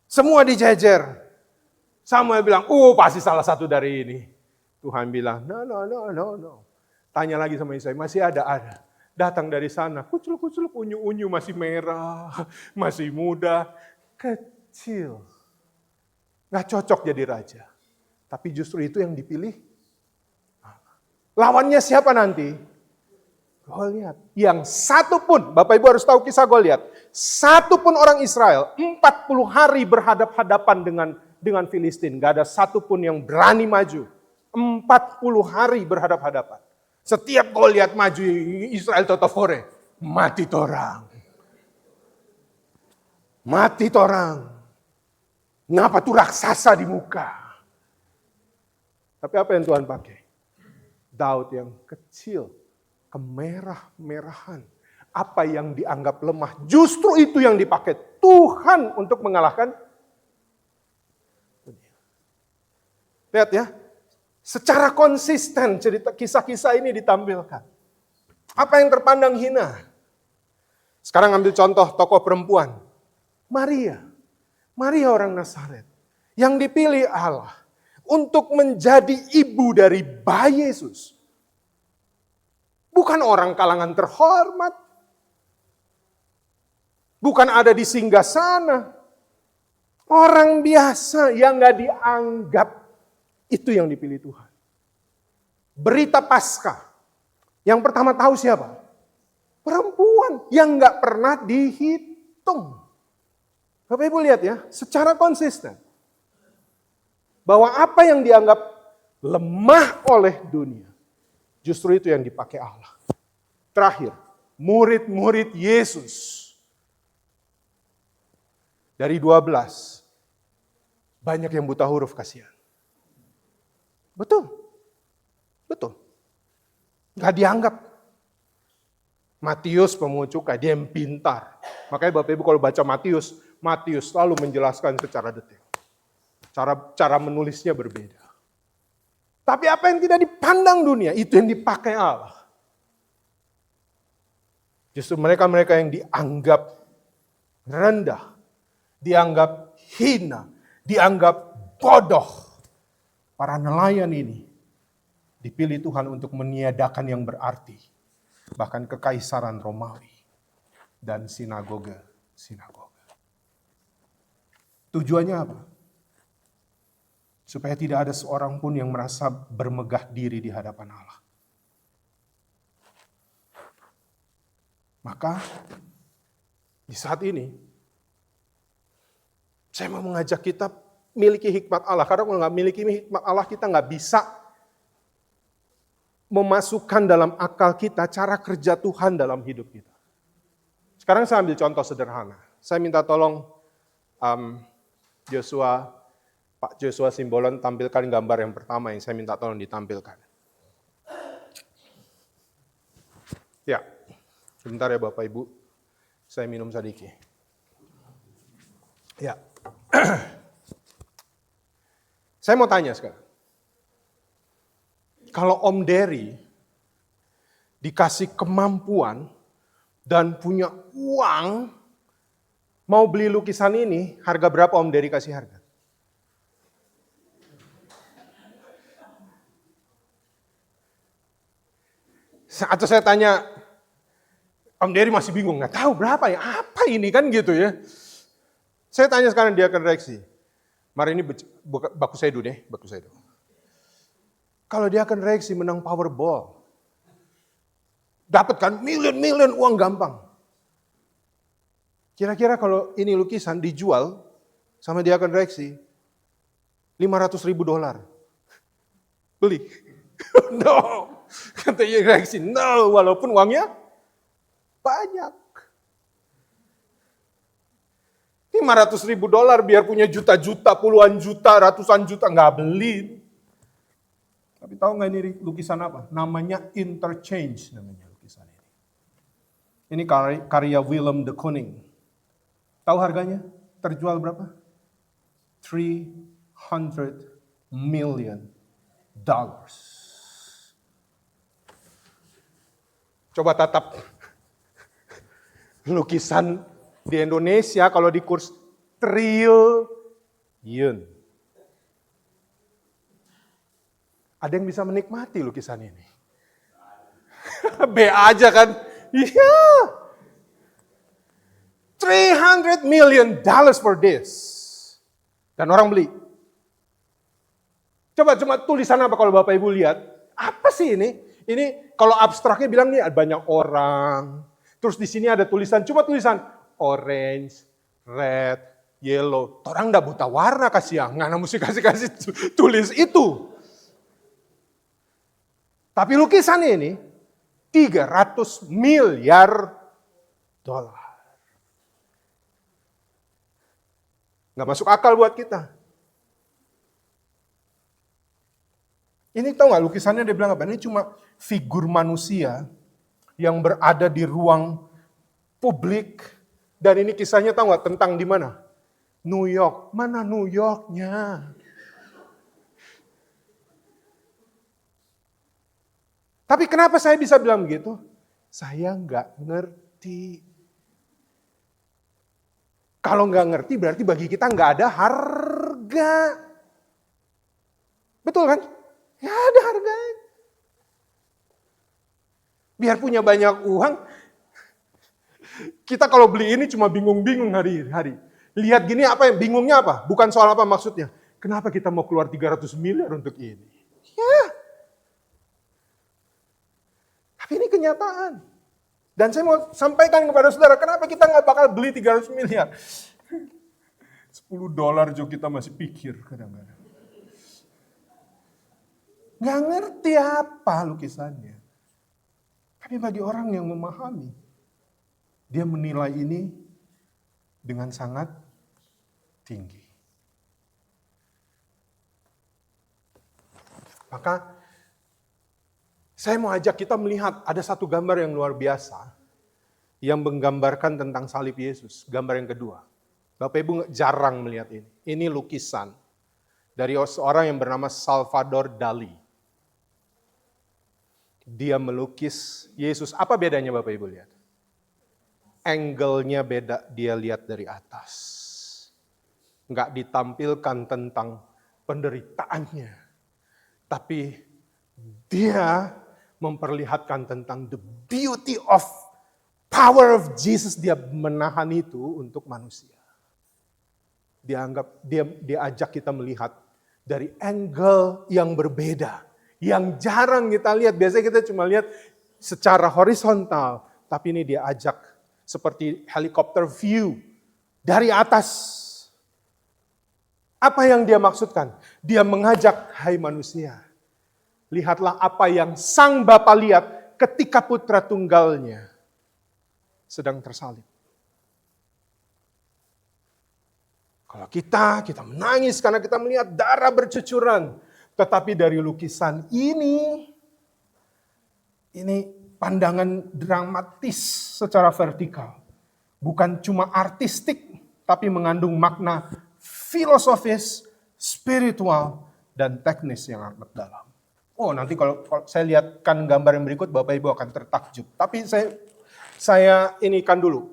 Semua dijejer. Samuel bilang, pasti salah satu dari ini. Tuhan bilang, no. Tanya lagi sama Isai, masih ada. Datang dari sana, kucul-kucul, unyu-unyu, masih merah, masih muda, kecil. Gak cocok jadi raja. Tapi justru itu yang dipilih. Lawannya siapa nanti? Goliat. Yang satu pun, Bapak Ibu harus tahu kisah Goliat. Satu pun orang Israel, 40 hari berhadap-hadapan dengan Filistin. Gak ada satu pun yang berani maju. 40 hari berhadap-hadapan. Setiap Goliat maju, Israel totofore. Mati torang. Mati torang. Ngapa tuh raksasa di muka? Tapi apa yang Tuhan pakai? Daud yang kecil, kemerah-merahan. Apa yang dianggap lemah, justru itu yang dipakai Tuhan untuk mengalahkan dunia. Lihat ya, secara konsisten cerita kisah-kisah ini ditampilkan. Apa yang terpandang hina? Sekarang ambil contoh tokoh perempuan. Maria. Maria orang Nazaret. Yang dipilih Allah untuk menjadi ibu dari bayi Yesus. Bukan orang kalangan terhormat. Bukan ada di singgasana. Orang biasa yang gak dianggap. Itu yang dipilih Tuhan. Berita Paskah. Yang pertama tahu siapa? Perempuan yang gak pernah dihitung. Bapak Ibu lihat ya, secara konsisten. Bahwa apa yang dianggap lemah oleh dunia. Justru itu yang dipakai Allah. Terakhir, murid-murid Yesus. Dari 12, banyak yang buta huruf, kasihan. Betul. Gak dianggap. Matius pemungut cukai, dia yang pintar. Makanya Bapak Ibu kalau baca Matius selalu menjelaskan secara detail. Cara menulisnya berbeda. Tapi apa yang tidak dipandang dunia, itu yang dipakai Allah. Justru mereka-mereka yang dianggap rendah, dianggap hina, dianggap bodoh. Para nelayan ini dipilih Tuhan untuk meniadakan yang berarti. Bahkan kekaisaran Romawi dan sinagoga. Tujuannya apa? Supaya tidak ada seorang pun yang merasa bermegah diri di hadapan Allah. Maka di saat ini saya mau mengajak kita miliki hikmat Allah. Karena kalau nggak miliki hikmat Allah, kita nggak bisa memasukkan dalam akal kita cara kerja Tuhan dalam hidup kita. Sekarang saya ambil contoh sederhana. Saya minta tolong Pak Joshua Simbolon tampilkan gambar yang pertama yang saya minta tolong ditampilkan. Ya, sebentar ya Bapak Ibu. Saya minum sedikit. Ya. Saya mau tanya sekarang. Kalau Om Dery dikasih kemampuan dan punya uang, mau beli lukisan ini, harga berapa Om Dery kasih harga? Atau saya tanya, Om Dery masih bingung, nggak tahu berapa ya, apa ini kan gitu ya. Saya tanya sekarang dia akan reaksi. Mari ini baku saya dulu deh, baku saya dulu. Kalau dia akan reaksi menang Powerball, dapat kan miliun uang gampang. Kira-kira kalau ini lukisan dijual, sama dia akan reaksi, $500,000. Beli? No. Katanya reaksi, no, walaupun uangnya banyak. $500,000 biar punya juta-juta, puluhan juta, ratusan juta, nggak beli. Tapi tahu nggak ini lukisan apa? Namanya Interchange, namanya lukisan ini. Ini karya Willem de Kooning. Tahu harganya? Terjual berapa? $300 million. Coba tatap lukisan di Indonesia kalau di kurs triliun. Ada yang bisa menikmati lukisan ini? B aja kan? Iya. $300 million for this. Dan orang beli. Coba cuma tulisan apa kalau Bapak Ibu lihat? Apa sih ini? Ini kalau abstraknya bilang nih banyak orang. Terus di sini ada tulisan, cuma tulisan orange, red, yellow. Orang enggak buta warna kasih nggak mesti kasih tulis itu. Tapi lukisan ini $300 miliar. Nggak masuk akal buat kita. Ini tahu nggak lukisannya dia bilang apa? Ini cuma figur manusia yang berada di ruang publik. Dan ini kisahnya tahu nggak tentang di mana? New York. Mana New Yorknya? Tapi kenapa saya bisa bilang begitu? Saya nggak ngerti. Kalau nggak ngerti berarti bagi kita nggak ada harga. Betul kan? Ya ada harganya. Biar punya banyak uang, kita kalau beli ini cuma bingung-bingung hari-hari. Lihat gini apa yang bingungnya apa? Bukan soal apa maksudnya. Kenapa kita mau keluar 300 miliar untuk ini? Ya. Tapi ini kenyataan. Dan saya mau sampaikan kepada saudara, kenapa kita nggak bakal beli 300 miliar? $10 juga kita masih pikir kadang-kadang. Nggak ngerti apa lukisannya. Tapi bagi orang yang memahami, dia menilai ini dengan sangat tinggi. Maka saya mau ajak kita melihat ada satu gambar yang luar biasa yang menggambarkan tentang salib Yesus. Gambar yang kedua. Bapak Ibu jarang melihat ini. Ini lukisan dari seorang yang bernama Salvador Dali. Dia melukis Yesus. Apa bedanya Bapak Ibu lihat? Angle-nya beda, dia lihat dari atas. Nggak ditampilkan tentang penderitaannya. Tapi dia memperlihatkan tentang the beauty of power of Jesus. Dia menahan itu untuk manusia. Dia ajak kita melihat dari angle yang berbeda. Yang jarang kita lihat, biasanya kita cuma lihat secara horizontal. Tapi ini dia ajak seperti helikopter view dari atas. Apa yang dia maksudkan? Dia mengajak, hai manusia, lihatlah apa yang Sang Bapa lihat ketika putra tunggalnya sedang tersalib. Kalau kita menangis karena kita melihat darah bercucuran. Tetapi dari lukisan ini pandangan dramatis secara vertikal. Bukan cuma artistik, tapi mengandung makna filosofis, spiritual, dan teknis yang amat dalam. Oh, nanti kalau saya lihatkan gambar yang berikut, Bapak Ibu akan tertakjub. Tapi saya inikan dulu.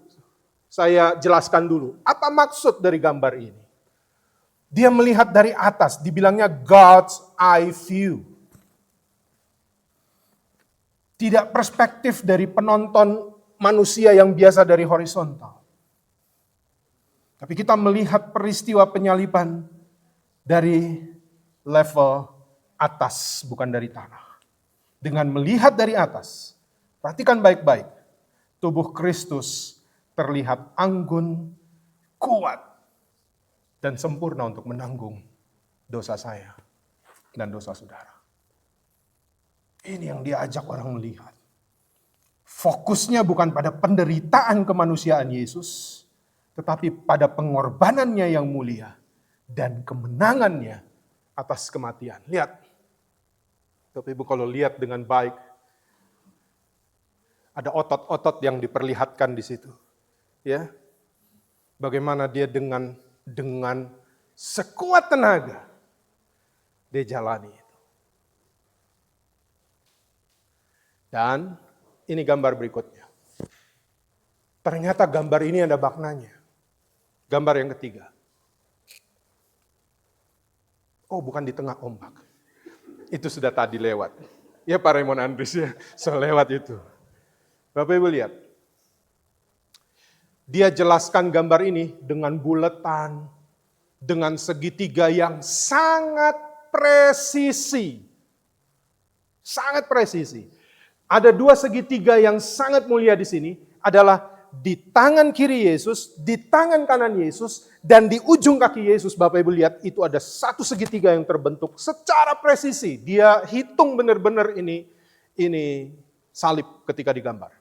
Saya jelaskan dulu. Apa maksud dari gambar ini? Dia melihat dari atas, dibilangnya God's eye view. Tidak perspektif dari penonton manusia yang biasa dari horizontal. Tapi kita melihat peristiwa penyaliban dari level atas, bukan dari tanah. Dengan melihat dari atas, perhatikan baik-baik, tubuh Kristus terlihat anggun, kuat, dan sempurna untuk menanggung dosa saya dan dosa saudara. Ini yang diajak orang melihat. Fokusnya bukan pada penderitaan kemanusiaan Yesus, tetapi pada pengorbanannya yang mulia dan kemenangannya atas kematian. Lihat, Bapak Ibu kalau lihat dengan baik, ada otot-otot yang diperlihatkan di situ. Ya, bagaimana dia dengan sekuat tenaga dia jalani itu. Dan ini gambar berikutnya. Ternyata gambar ini ada maknanya. Gambar yang ketiga. Oh, bukan di tengah ombak. Itu sudah tadi lewat. Ya Pak Raymond Andris ya, lewat itu. Bapak Ibu lihat. Dia jelaskan gambar ini dengan buletan, dengan segitiga yang sangat presisi. Sangat presisi. Ada dua segitiga yang sangat mulia di sini, adalah di tangan kiri Yesus, di tangan kanan Yesus, dan di ujung kaki Yesus. Bapak Ibu lihat, itu ada satu segitiga yang terbentuk secara presisi. Dia hitung benar-benar ini salib ketika digambar.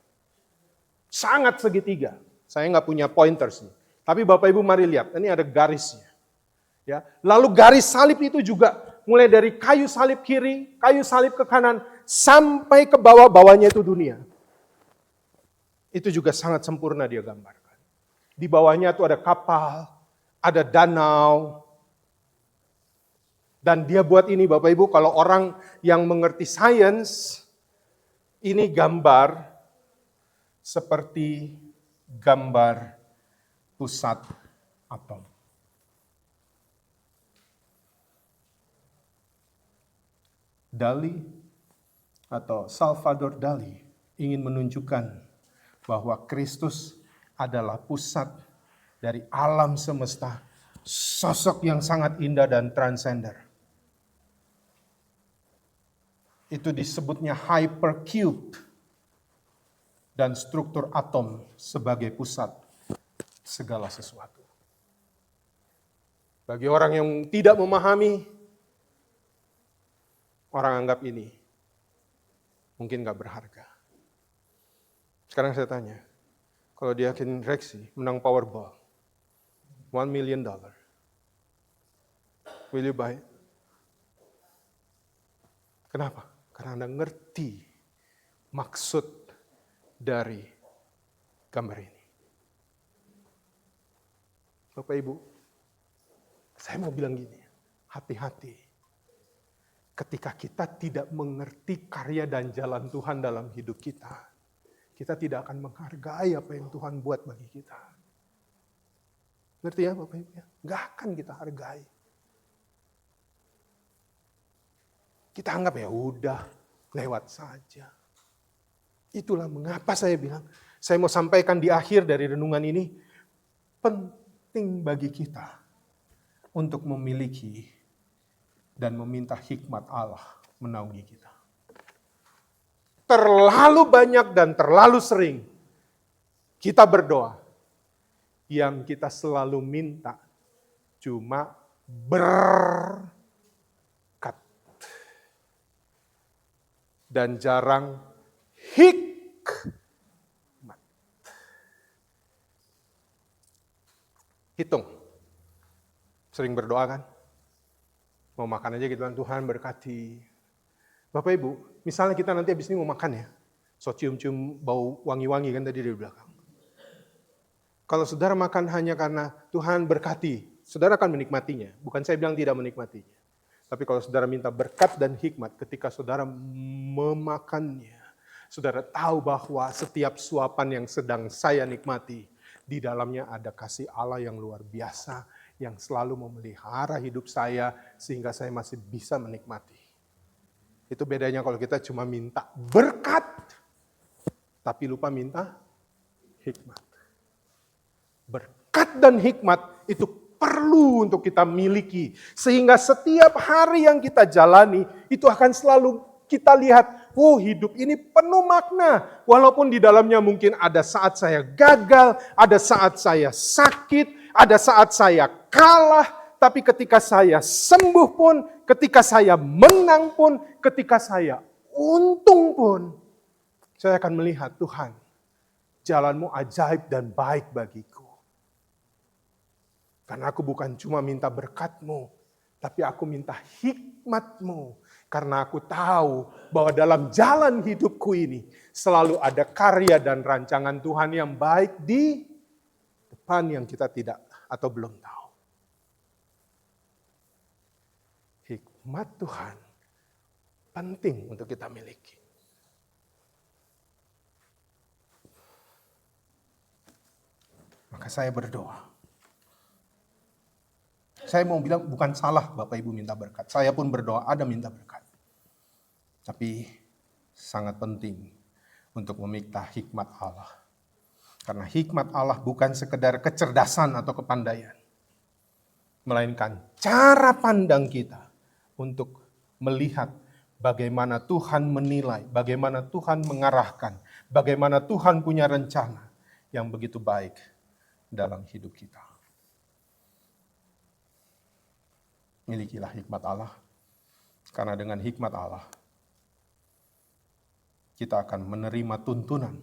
Sangat segitiga. Saya nggak punya pointers nih. Tapi Bapak Ibu mari lihat, ini ada garisnya. Ya. Lalu garis salib itu juga mulai dari kayu salib kiri, kayu salib ke kanan, sampai ke bawah-bawahnya itu dunia. Itu juga sangat sempurna dia gambarkan. Di bawahnya itu ada kapal, ada danau. Dan dia buat ini Bapak Ibu, kalau orang yang mengerti sains, ini gambar seperti gambar pusat atom. Dali atau Salvador Dali ingin menunjukkan bahwa Kristus adalah pusat dari alam semesta, sosok yang sangat indah dan transender. Itu disebutnya hypercube dan struktur atom sebagai pusat segala sesuatu. Bagi orang yang tidak memahami, orang anggap ini mungkin gak berharga. Sekarang saya tanya, kalau Diakin Rexy menang Powerball, $1 million, will you buy it? Kenapa? Karena Anda ngerti maksud dari gambar ini. Bapak Ibu, saya mau bilang gini, hati-hati. Ketika kita tidak mengerti karya dan jalan Tuhan dalam hidup kita, kita tidak akan menghargai apa yang Tuhan buat bagi kita. Ngerti ya Bapak Ibu? Gak akan kita hargai. Kita anggap ya udah, lewat saja. Itulah mengapa saya bilang, saya mau sampaikan di akhir dari renungan ini, penting bagi kita untuk memiliki dan meminta hikmat Allah menaungi kita. Terlalu banyak dan terlalu sering kita berdoa, yang kita selalu minta cuma berkat dan jarang hikmat. Hitung. Sering berdoa kan? Mau makan aja gitu kan, Tuhan berkati. Bapak Ibu, misalnya kita nanti habis ini mau makan ya. So cium-cium bau wangi-wangi kan tadi di belakang. Kalau saudara makan hanya karena Tuhan berkati, saudara akan menikmatinya. Bukan saya bilang tidak menikmatinya. Tapi kalau saudara minta berkat dan hikmat ketika saudara memakannya, saudara tahu bahwa setiap suapan yang sedang saya nikmati, di dalamnya ada kasih Allah yang luar biasa, yang selalu memelihara hidup saya, sehingga saya masih bisa menikmati. Itu bedanya kalau kita cuma minta berkat, tapi lupa minta hikmat. Berkat dan hikmat itu perlu untuk kita miliki. Sehingga setiap hari yang kita jalani, itu akan selalu kita lihat, oh hidup ini penuh makna. Walaupun di dalamnya mungkin ada saat saya gagal, ada saat saya sakit, ada saat saya kalah. Tapi ketika saya sembuh pun, ketika saya menang pun, ketika saya untung pun, saya akan melihat Tuhan, jalanmu ajaib dan baik bagiku. Karena aku bukan cuma minta berkat-Mu, tapi aku minta hikmat-Mu. Karena aku tahu bahwa dalam jalan hidupku ini selalu ada karya dan rancangan Tuhan yang baik di depan yang kita tidak atau belum tahu. Hikmat Tuhan penting untuk kita miliki. Maka saya berdoa. Saya mau bilang bukan salah Bapak Ibu minta berkat. Saya pun berdoa ada minta berkat. Tapi sangat penting untuk meminta hikmat Allah. Karena hikmat Allah bukan sekedar kecerdasan atau kepandaian. Melainkan cara pandang kita untuk melihat bagaimana Tuhan menilai, bagaimana Tuhan mengarahkan, bagaimana Tuhan punya rencana yang begitu baik dalam hidup kita. Milikilah hikmat Allah, karena dengan hikmat Allah, kita akan menerima tuntunan,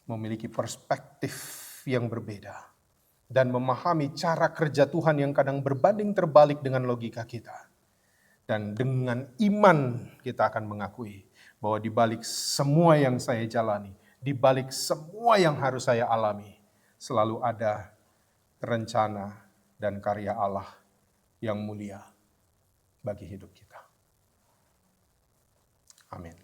memiliki perspektif yang berbeda, dan memahami cara kerja Tuhan yang kadang berbanding terbalik dengan logika kita. Dan dengan iman kita akan mengakui bahwa di balik semua yang saya jalani, di balik semua yang harus saya alami, selalu ada rencana dan karya Allah yang mulia bagi hidup kita. Amin.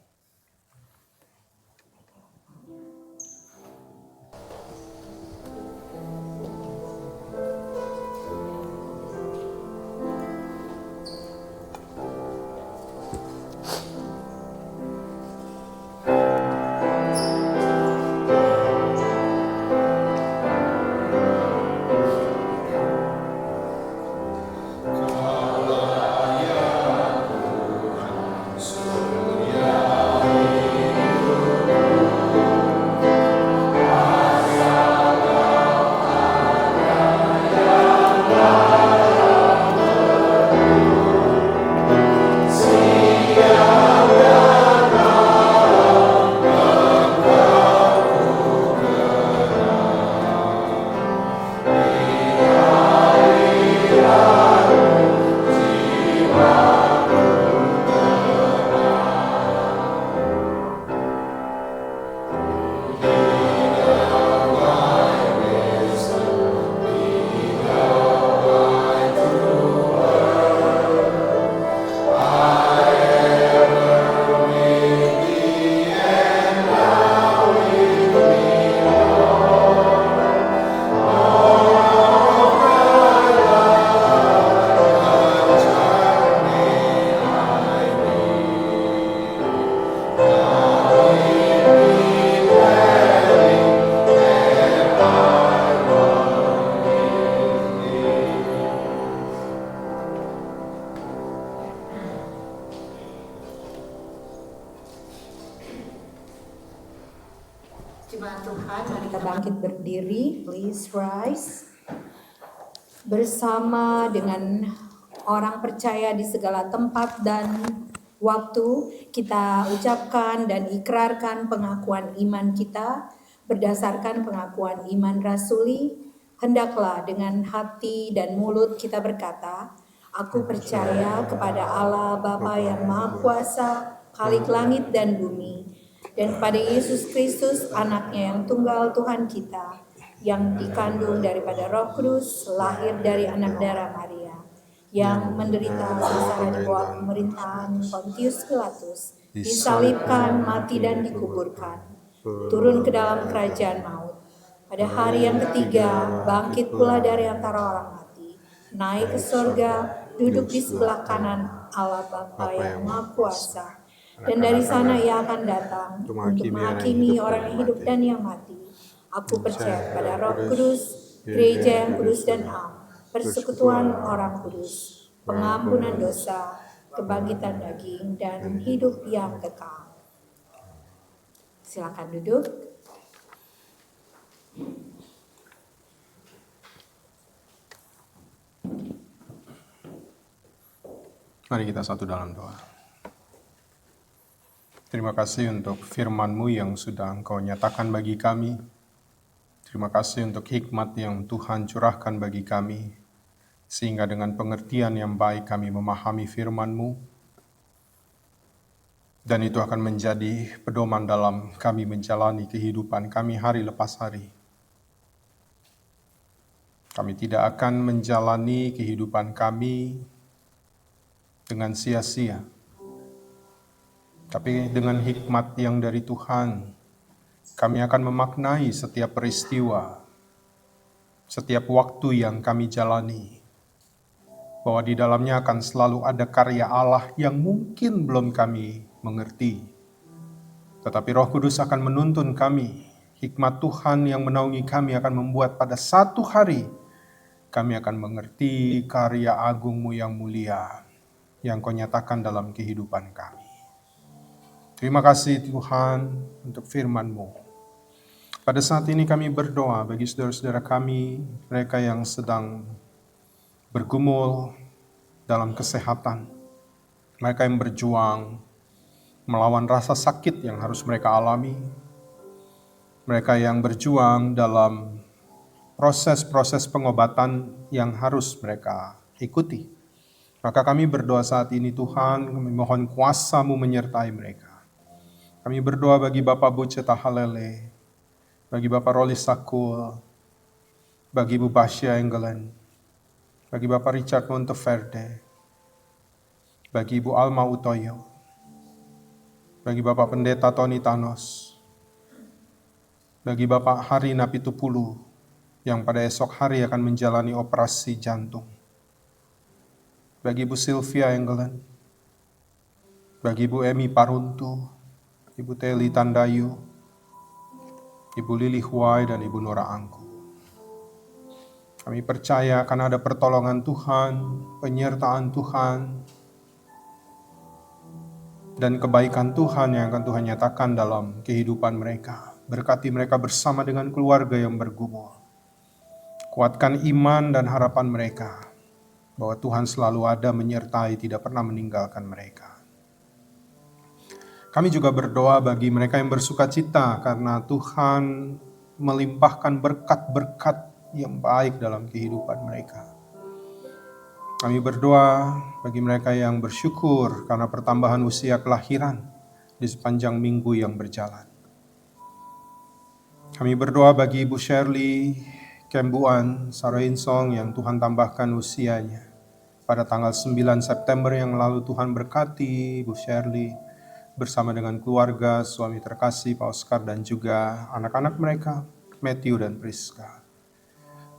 Jemaat Tuhan, mari kita bangkit berdiri, please rise. Bersama dengan orang percaya di segala tempat dan waktu, kita ucapkan dan ikrarkan pengakuan iman kita berdasarkan pengakuan iman rasuli. Hendaklah dengan hati dan mulut kita berkata, aku percaya kepada Allah Bapa yang Maha Kuasa, Khalik langit dan bumi, dan kepada Yesus Kristus, anaknya yang tunggal Tuhan kita, yang dikandung daripada Roh Kudus, lahir dari anak darah Maria, yang menderita sengsara di bawah pemerintahan Pontius Pilatus, disalibkan, mati dan dikuburkan, turun ke dalam kerajaan maut. Pada hari yang ketiga, bangkit pula dari antara orang mati, naik ke surga, duduk di sebelah kanan Allah Bapa yang Maha Kuasa. Dan dari sana ia akan datang untuk menghakimi orang yang hidup dan yang mati. Aku percaya pada Roh Kudus, gereja yang kudus dan am, persekutuan orang kudus, pengampunan dosa, kebangkitan daging, dan hidup yang kekal. Silakan duduk. Mari kita satu dalam doa. Terima kasih untuk firman-Mu yang sudah Engkau nyatakan bagi kami. Terima kasih untuk hikmat yang Tuhan curahkan bagi kami, sehingga dengan pengertian yang baik kami memahami firman-Mu, dan itu akan menjadi pedoman dalam kami menjalani kehidupan kami hari lepas hari. Kami tidak akan menjalani kehidupan kami dengan sia-sia, tapi dengan hikmat yang dari Tuhan, kami akan memaknai setiap peristiwa, setiap waktu yang kami jalani, bahwa di dalamnya akan selalu ada karya Allah yang mungkin belum kami mengerti. Tetapi Roh Kudus akan menuntun kami, hikmat Tuhan yang menaungi kami akan membuat pada satu hari kami akan mengerti karya agung-Mu yang mulia, yang Kau nyatakan dalam kehidupan kami. Terima kasih Tuhan untuk firman-Mu. Pada saat ini kami berdoa bagi saudara-saudara kami, mereka yang sedang bergumul dalam kesehatan, mereka yang berjuang melawan rasa sakit yang harus mereka alami, mereka yang berjuang dalam proses-proses pengobatan yang harus mereka ikuti. Maka kami berdoa saat ini Tuhan, kami mohon kuasa-Mu menyertai mereka. Kami berdoa bagi Bapak Buce Tahalele, bagi Bapak Roli Sakul, bagi Ibu Basya Engelen, bagi Bapak Richard Monteverde, bagi Ibu Alma Utoyo, bagi Bapak Pendeta Tony Thanos, bagi Bapak Hari Napitupulu yang pada esok hari akan menjalani operasi jantung, bagi Ibu Sylvia Engelen, bagi Ibu Emi Paruntu, Ibu Teli Tandayu, Ibu Lili Huai, dan Ibu Nora Angku. Kami percaya akan ada pertolongan Tuhan, penyertaan Tuhan, dan kebaikan Tuhan yang akan Tuhan nyatakan dalam kehidupan mereka. Berkati mereka bersama dengan keluarga yang bergumul. Kuatkan iman dan harapan mereka, bahwa Tuhan selalu ada menyertai, tidak pernah meninggalkan mereka. Kami juga berdoa bagi mereka yang bersuka cita karena Tuhan melimpahkan berkat-berkat yang baik dalam kehidupan mereka. Kami berdoa bagi mereka yang bersyukur karena pertambahan usia kelahiran di sepanjang minggu yang berjalan. Kami berdoa bagi Ibu Shirley Kembuan Saroinsong yang Tuhan tambahkan usianya. Pada tanggal 9 September yang lalu Tuhan berkati Ibu Shirley bersama dengan keluarga, suami terkasih Pak Oscar dan juga anak-anak mereka, Matthew dan Priska.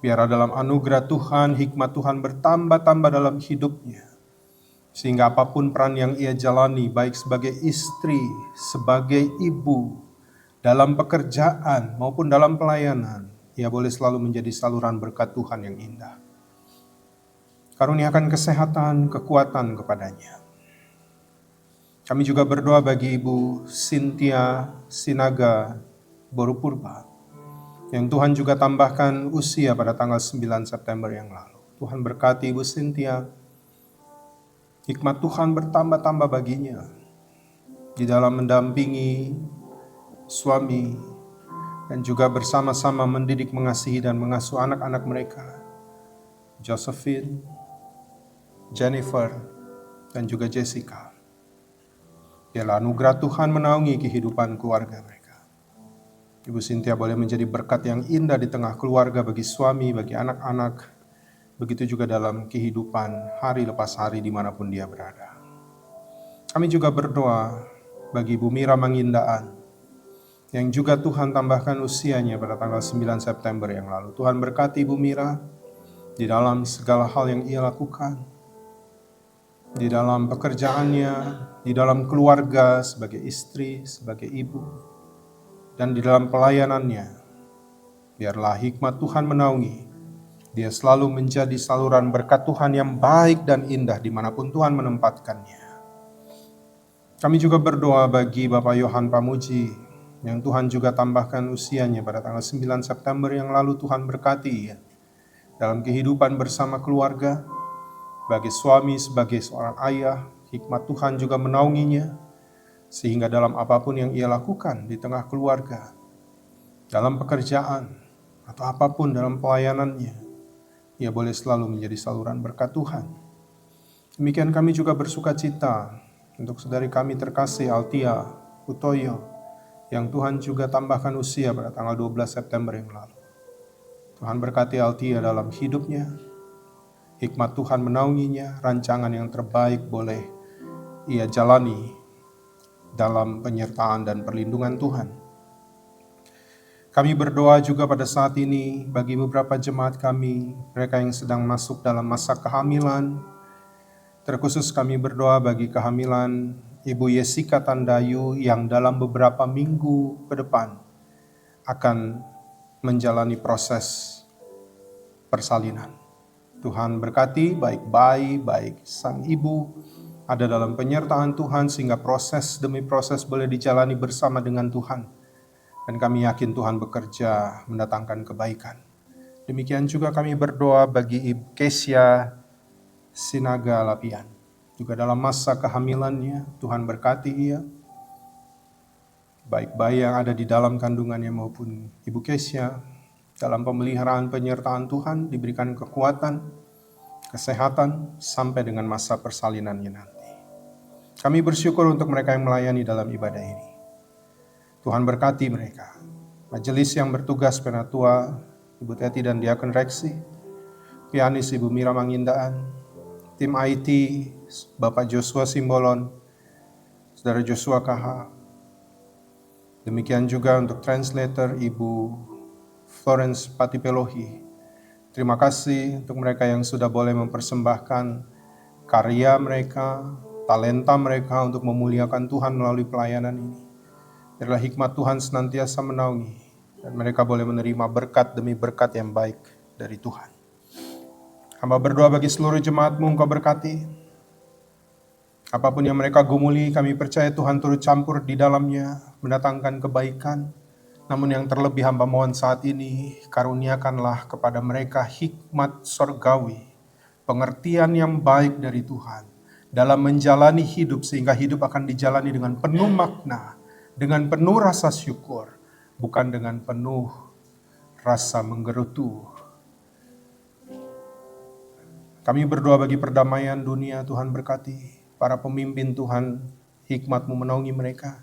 Biar dalam anugerah Tuhan, hikmat Tuhan bertambah-tambah dalam hidupnya. Sehingga apapun peran yang ia jalani, baik sebagai istri, sebagai ibu, dalam pekerjaan maupun dalam pelayanan, ia boleh selalu menjadi saluran berkat Tuhan yang indah. Karuniakan kesehatan, kekuatan kepadanya. Kami juga berdoa bagi Ibu Cynthia Sinaga Boru Purba, yang Tuhan juga tambahkan usia pada tanggal 9 September yang lalu. Tuhan berkati Ibu Cynthia, hikmat Tuhan bertambah-tambah baginya di dalam mendampingi suami dan juga bersama-sama mendidik, mengasihi, dan mengasuh anak-anak mereka, Josephine, Jennifer, dan juga Jessica. Biarlah anugerah Tuhan menaungi kehidupan keluarga mereka. Ibu Cynthia boleh menjadi berkat yang indah di tengah keluarga bagi suami, bagi anak-anak, begitu juga dalam kehidupan hari lepas hari dimanapun dia berada. Kami juga berdoa bagi Ibu Mira Mangindaan, yang juga Tuhan tambahkan usianya pada tanggal 9 September yang lalu. Tuhan berkati Ibu Mira di dalam segala hal yang ia lakukan, di dalam pekerjaannya, di dalam keluarga, sebagai istri, sebagai ibu, dan di dalam pelayanannya. Biarlah hikmat Tuhan menaungi. Dia selalu menjadi saluran berkat Tuhan yang baik dan indah dimanapun Tuhan menempatkannya. Kami juga berdoa bagi Bapak Yohan Pamuji, yang Tuhan juga tambahkan usianya pada tanggal 9 September yang lalu. Tuhan berkati dalam kehidupan bersama keluarga, bagi suami sebagai seorang ayah, hikmat Tuhan juga menaunginya, sehingga dalam apapun yang ia lakukan di tengah keluarga, dalam pekerjaan, atau apapun dalam pelayanannya, ia boleh selalu menjadi saluran berkat Tuhan. Demikian kami juga bersuka cita untuk saudari kami terkasih Altia Utoyo, yang Tuhan juga tambahkan usia pada tanggal 12 September yang lalu. Tuhan berkati Altia dalam hidupnya, hikmat Tuhan menaunginya, rancangan yang terbaik boleh ia jalani dalam penyertaan dan perlindungan Tuhan. Kami berdoa juga pada saat ini bagi beberapa jemaat kami, mereka yang sedang masuk dalam masa kehamilan. Terkhusus kami berdoa bagi kehamilan Ibu Yesika Tandayu yang dalam beberapa minggu ke depan akan menjalani proses persalinan. Tuhan berkati baik bayi, baik sang ibu ada dalam penyertaan Tuhan, sehingga proses demi proses boleh dijalani bersama dengan Tuhan. Dan kami yakin Tuhan bekerja mendatangkan kebaikan. Demikian juga kami berdoa bagi Ibu Kesia Sinaga Lapian. Juga dalam masa kehamilannya, Tuhan berkati ia. Baik bayi yang ada di dalam kandungannya maupun Ibu Kesia, dalam pemeliharaan penyertaan Tuhan diberikan kekuatan, kesehatan, sampai dengan masa persalinannya nanti. Kami bersyukur untuk mereka yang melayani dalam ibadah ini. Tuhan berkati mereka. Majelis yang bertugas Penatua, Ibu Teti dan Diakon Reksi, pianis Ibu Mira Mangindaan, tim IT, Bapak Joshua Simbolon, Saudara Joshua KH. Demikian juga untuk translator Ibu Florence Patipelohi. Terima kasih untuk mereka yang sudah boleh mempersembahkan karya mereka, talenta mereka untuk memuliakan Tuhan melalui pelayanan ini. Biarlah hikmat Tuhan senantiasa menaungi dan mereka boleh menerima berkat demi berkat yang baik dari Tuhan. Hamba berdoa bagi seluruh jemaat-Mu, Engkau berkati. Apapun yang mereka gumuli, kami percaya Tuhan turut campur di dalamnya, mendatangkan kebaikan. Namun yang terlebih hamba mohon saat ini, karuniakanlah kepada mereka hikmat sorgawi, pengertian yang baik dari Tuhan, dalam menjalani hidup, sehingga hidup akan dijalani dengan penuh makna, dengan penuh rasa syukur, bukan dengan penuh rasa menggerutu. Kami berdoa bagi perdamaian dunia, Tuhan berkati para pemimpin Tuhan, hikmat-Mu menaungi mereka.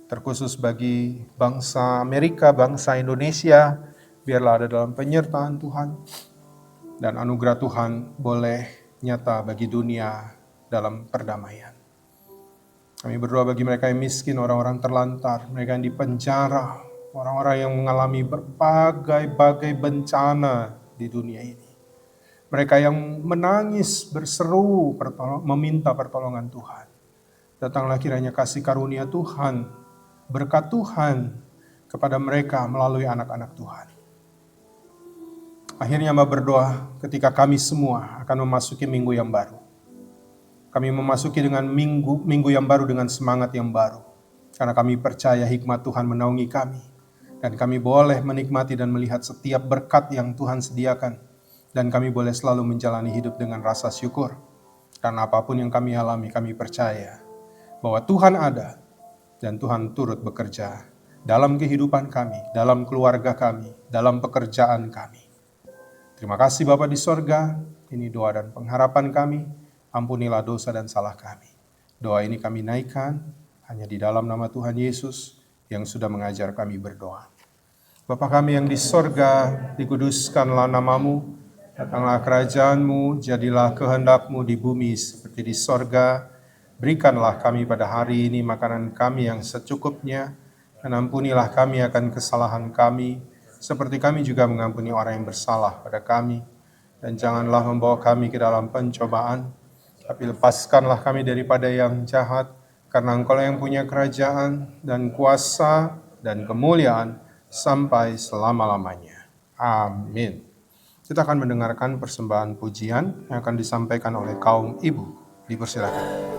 Terkhusus bagi bangsa Amerika, bangsa Indonesia, biarlah ada dalam penyertaan Tuhan. Dan anugerah Tuhan boleh nyata bagi dunia dalam perdamaian. Kami berdoa bagi mereka yang miskin, orang-orang terlantar, mereka yang dipenjara, orang-orang yang mengalami berbagai bencana di dunia ini. Mereka yang menangis, berseru, meminta pertolongan Tuhan. Datanglah kiranya kasih karunia Tuhan, berkat Tuhan kepada mereka melalui anak-anak Tuhan. Akhirnya hamba berdoa ketika kami semua akan memasuki minggu yang baru. Kami memasuki dengan minggu yang baru dengan semangat yang baru. Karena kami percaya hikmat Tuhan menaungi kami. Dan kami boleh menikmati dan melihat setiap berkat yang Tuhan sediakan. Dan kami boleh selalu menjalani hidup dengan rasa syukur. Karena apapun yang kami alami, kami percaya bahwa Tuhan ada dan Tuhan turut bekerja dalam kehidupan kami, dalam keluarga kami, dalam pekerjaan kami. Terima kasih Bapa di sorga, ini doa dan pengharapan kami, ampunilah dosa dan salah kami. Doa ini kami naikkan hanya di dalam nama Tuhan Yesus yang sudah mengajar kami berdoa. Bapa kami yang di sorga, dikuduskanlah namamu, datanglah kerajaan-Mu, jadilah kehendak-Mu di bumi seperti di sorga. Berikanlah kami pada hari ini makanan kami yang secukupnya, dan ampunilah kami akan kesalahan kami, seperti kami juga mengampuni orang yang bersalah pada kami. Dan janganlah membawa kami ke dalam pencobaan, tapi lepaskanlah kami daripada yang jahat, karena Engkau yang punya kerajaan dan kuasa dan kemuliaan sampai selama-lamanya. Amin. Kita akan mendengarkan persembahan pujian yang akan disampaikan oleh kaum ibu. Dipersilakan.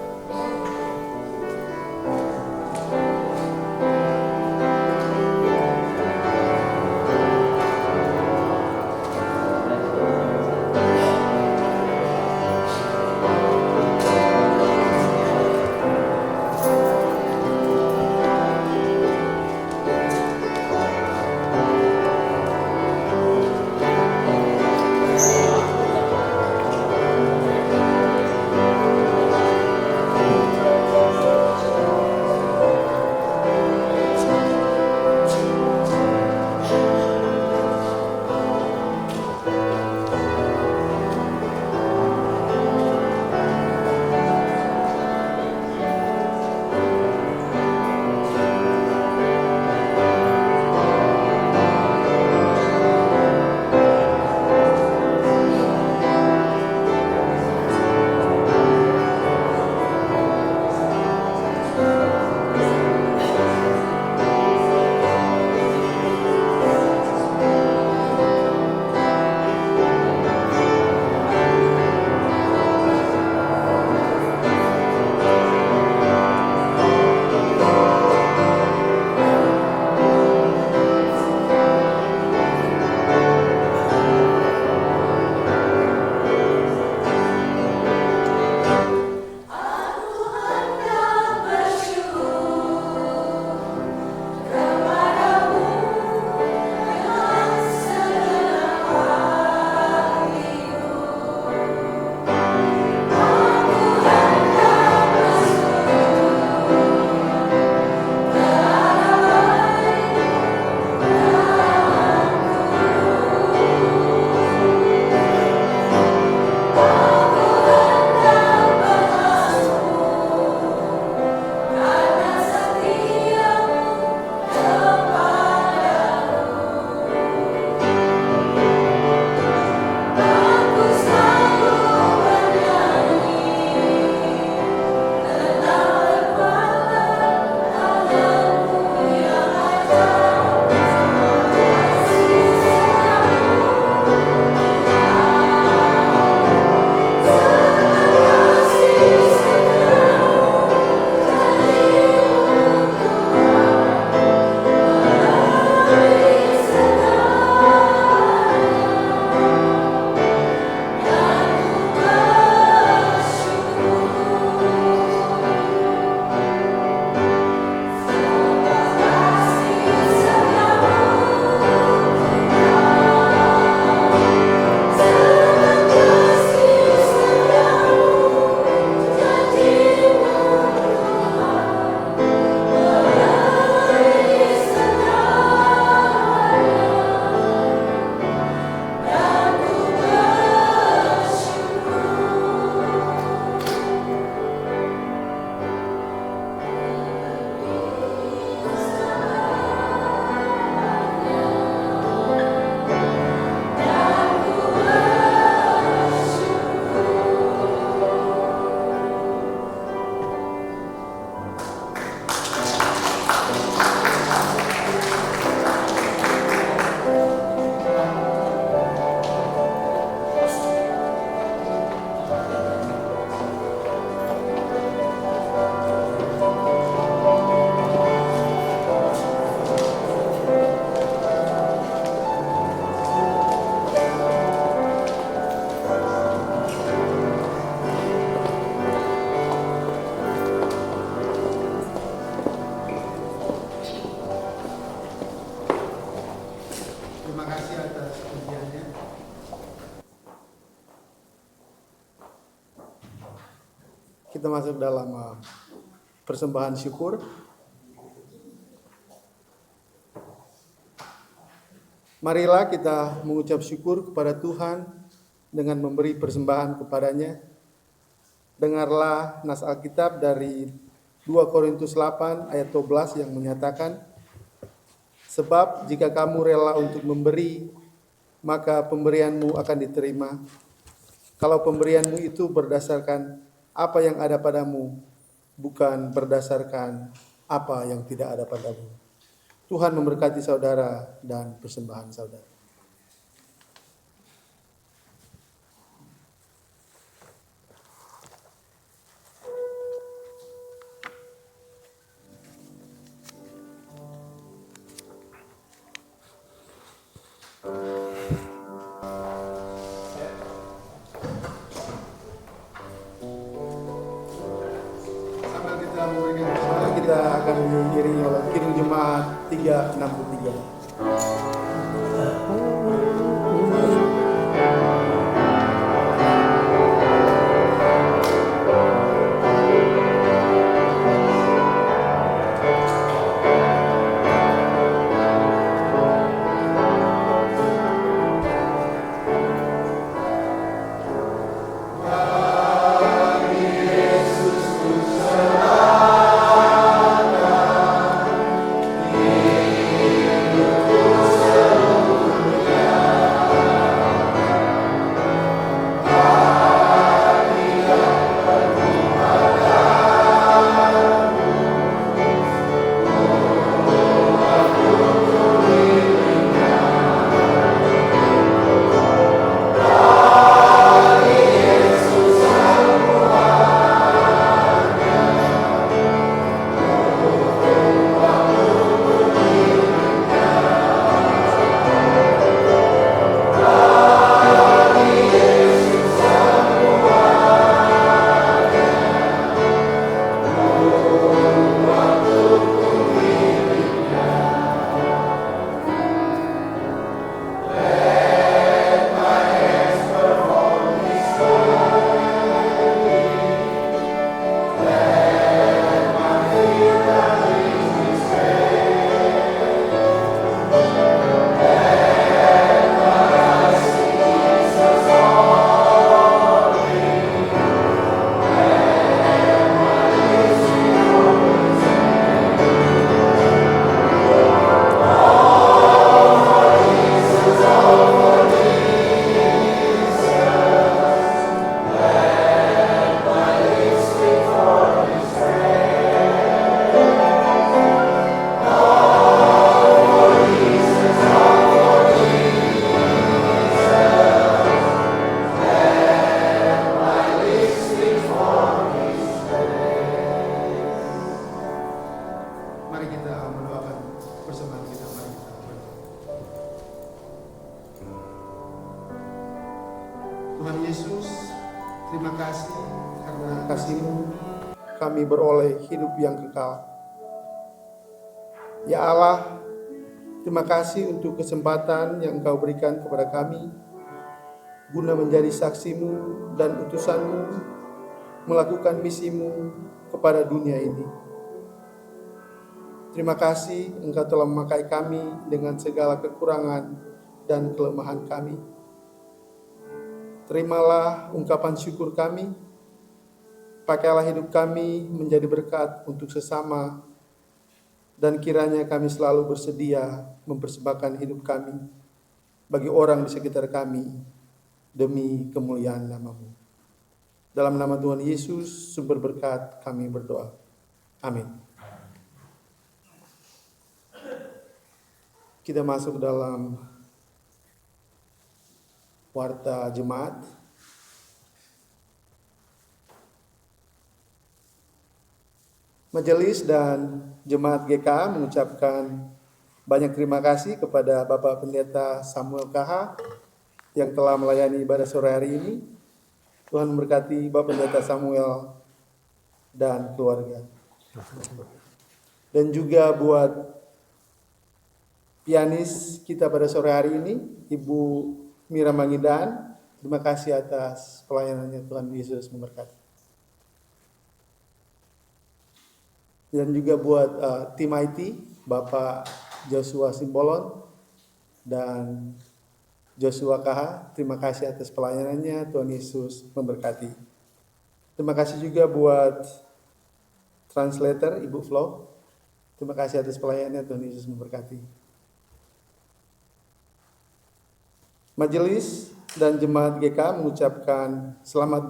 kita masuk dalam persembahan syukur. Marilah kita mengucap syukur kepada Tuhan dengan memberi persembahan kepadanya. Dengarlah nas Alkitab dari 2 Korintus 8 ayat 12 yang menyatakan, sebab jika kamu rela untuk memberi, maka pemberianmu akan diterima. Kalau pemberianmu itu berdasarkan apa yang ada padamu, bukan berdasarkan apa yang tidak ada padamu. Tuhan memberkati saudara dan persembahan saudara. Sambil kita memberikan persembahan, kita akan diiringi oleh Kidung Jemaat 363. Mari kita mendoakan persembahan kita. Mari kita berdoa. Tuhan Yesus, terima kasih karena kasih-Mu kami beroleh hidup yang kekal. Ya Allah, terima kasih untuk kesempatan yang Engkau berikan kepada kami guna menjadi saksi-Mu dan utusan-Mu melakukan misi-Mu kepada dunia ini. Terima kasih Engkau telah memakai kami dengan segala kekurangan dan kelemahan kami. Terimalah ungkapan syukur kami. Pakailah hidup kami menjadi berkat untuk sesama. Dan kiranya kami selalu bersedia mempersembahkan hidup kami bagi orang di sekitar kami demi kemuliaan nama-Mu. Dalam nama Tuhan Yesus, sumber berkat kami berdoa. Amin. Kita masuk dalam warta jemaat. Majelis dan jemaat GKA mengucapkan banyak terima kasih kepada Bapak Pendeta Samuel KH yang telah melayani ibadah sore hari ini. Tuhan memberkati Bapak Pendeta Samuel dan keluarga. Dan juga buat pianis kita pada sore hari ini, Ibu Mira Mangidan. Terima kasih atas pelayanannya, Tuhan Yesus memberkati. Dan juga buat tim IT, Bapak Joshua Simbolon dan Joshua KH, terima kasih atas pelayanannya, Tuhan Yesus memberkati. Terima kasih juga buat translator Ibu Flo, terima kasih atas pelayanannya, Tuhan Yesus memberkati. Majelis dan Jemaat GK mengucapkan selamat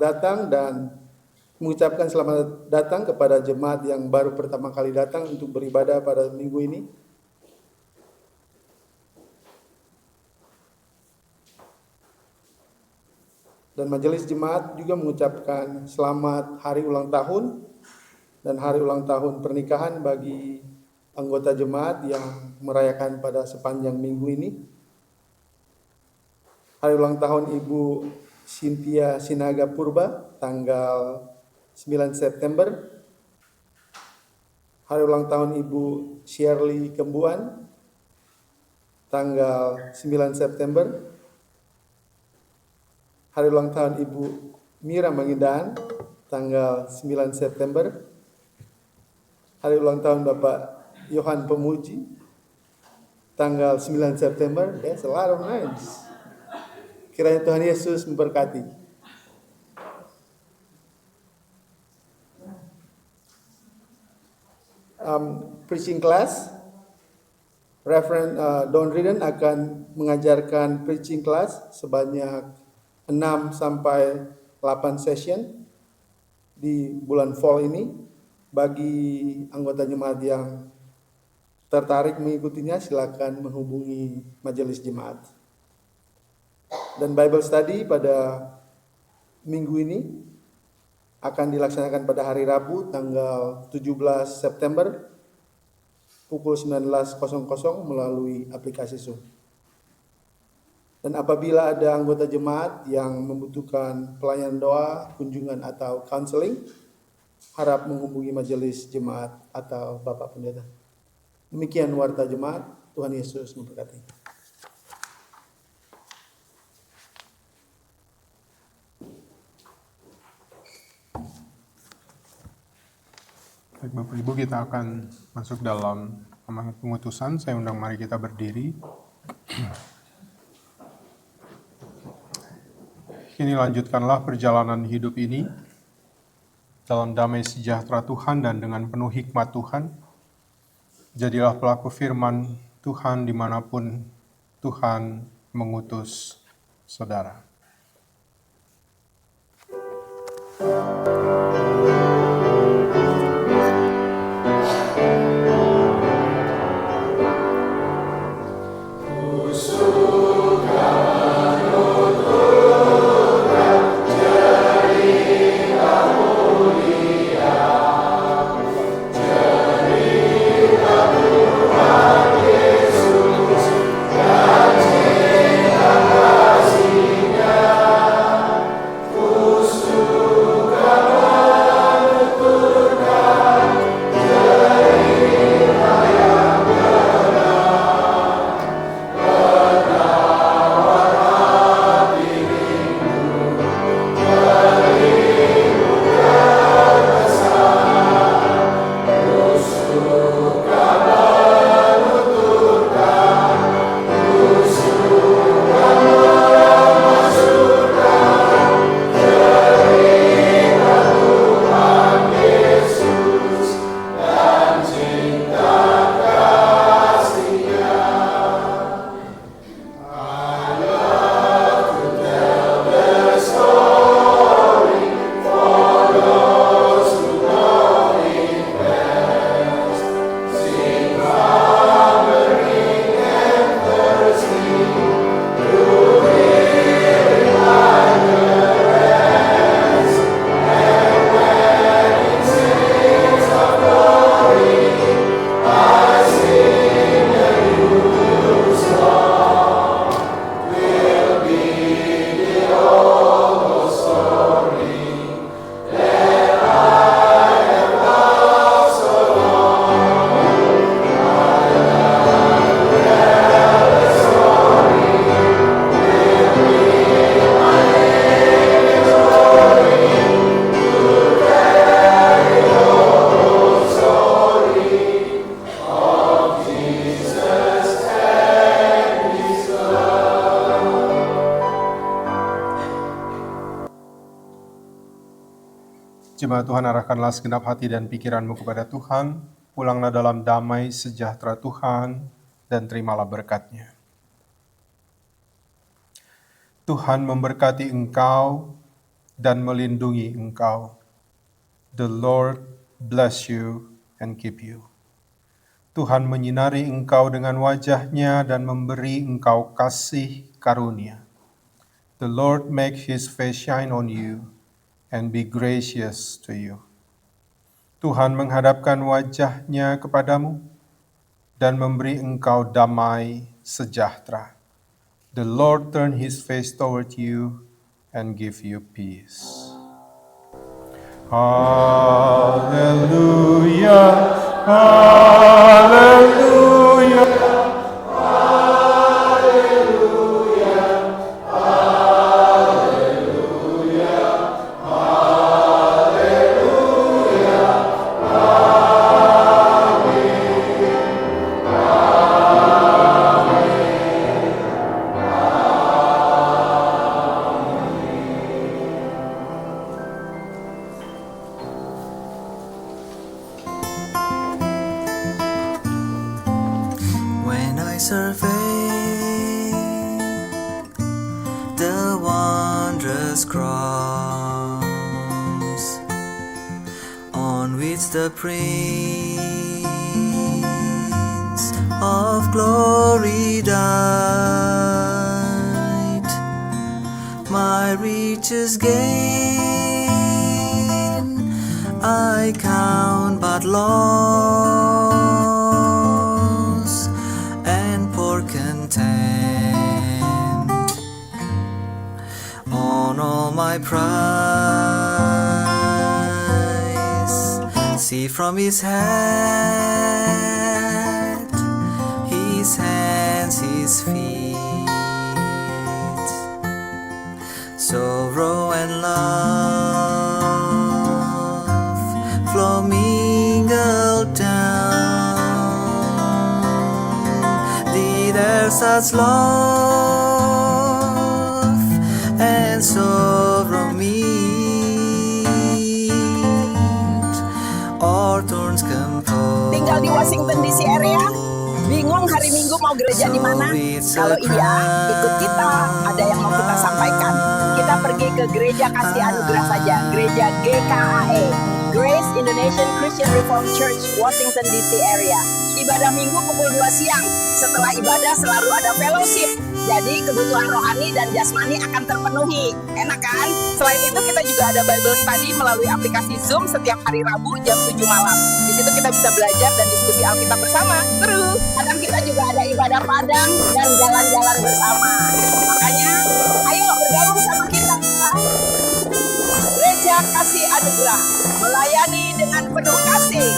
datang kepada jemaat yang baru pertama kali datang untuk beribadah pada minggu ini. Dan majelis jemaat juga mengucapkan selamat hari ulang tahun dan hari ulang tahun pernikahan bagi anggota jemaat yang merayakan pada sepanjang minggu ini. Hari ulang tahun Ibu Cynthia Sinaga Purba tanggal 9 September. Hari ulang tahun Ibu Shirley Kembuan tanggal 9 September. Hari ulang tahun Ibu Mira Mangindaan tanggal 9 September. Hari ulang tahun Bapak Yohan Pemuji tanggal 9 September. That's a lot of names. Kiranya Tuhan Yesus memberkati. Preaching class, Reverend Don Riden akan mengajarkan preaching class sebanyak 6 sampai 8 session di bulan fall ini. Bagi anggota jemaat yang tertarik mengikutinya, silakan menghubungi majelis jemaat. Dan Bible study pada minggu ini akan dilaksanakan pada hari Rabu tanggal 17 September pukul 19.00 melalui aplikasi Zoom. Dan apabila ada anggota jemaat yang membutuhkan pelayanan doa, kunjungan atau counseling, harap menghubungi majelis jemaat atau Bapak Pendeta. Demikian warta jemaat, Tuhan Yesus memberkati. Baik Bapak Ibu, kita akan masuk dalam amanat pengutusan. Saya undang mari kita berdiri. Kini lanjutkanlah perjalanan hidup ini dalam damai sejahtera Tuhan dan dengan penuh hikmat Tuhan. Jadilah pelaku firman Tuhan dimanapun Tuhan mengutus saudara. Come on. Jemaat Tuhan, arahkanlah segenap hati dan pikiranmu kepada Tuhan. Pulanglah dalam damai sejahtera Tuhan dan terimalah berkat-Nya. Tuhan memberkati engkau dan melindungi engkau. The Lord bless you and keep you. Tuhan menyinari engkau dengan wajah-Nya dan memberi engkau kasih karunia. The Lord make His face shine on you and be gracious to you. Tuhan menghadapkan wajah-Nya kepadamu dan memberi engkau damai sejahtera. The Lord turn His face toward you and give you peace. Hallelujah, hallelujah. When I survey the wondrous cross on which the Prince of Glory died, my riches gain I count but loss, and pour content on all my prize. See from His head, His hands, His feet, sorrow and love flow mingled down. Did there such love and sorrow meet, or thorns compose? Tinggal di Washington DC area? Bingung hari Minggu mau gereja di mana? Kalau iya, ikut kita. Ada yang mau kita sampaikan. Kita pergi ke Gereja Kasih Anugerah saja. Gereja GKAE, Grace Indonesian Christian Reformed Church, Washington DC area. Ibadah Minggu pukul 2 siang. Setelah ibadah selalu ada fellowship. Jadi kebutuhan rohani dan jasmani akan terpenuhi. Enak kan? Selain itu kita juga ada Bible study melalui aplikasi Zoom setiap hari Rabu jam 7 malam. Di situ kita bisa belajar dan diskusi Alkitab bersama. Seru. Kadang kita juga ada ibadah padang dan jalan-jalan bersama. Makanya, ayo bergabung sama kita. Gereja Kasih Anugerah melayani dengan penuh kasih.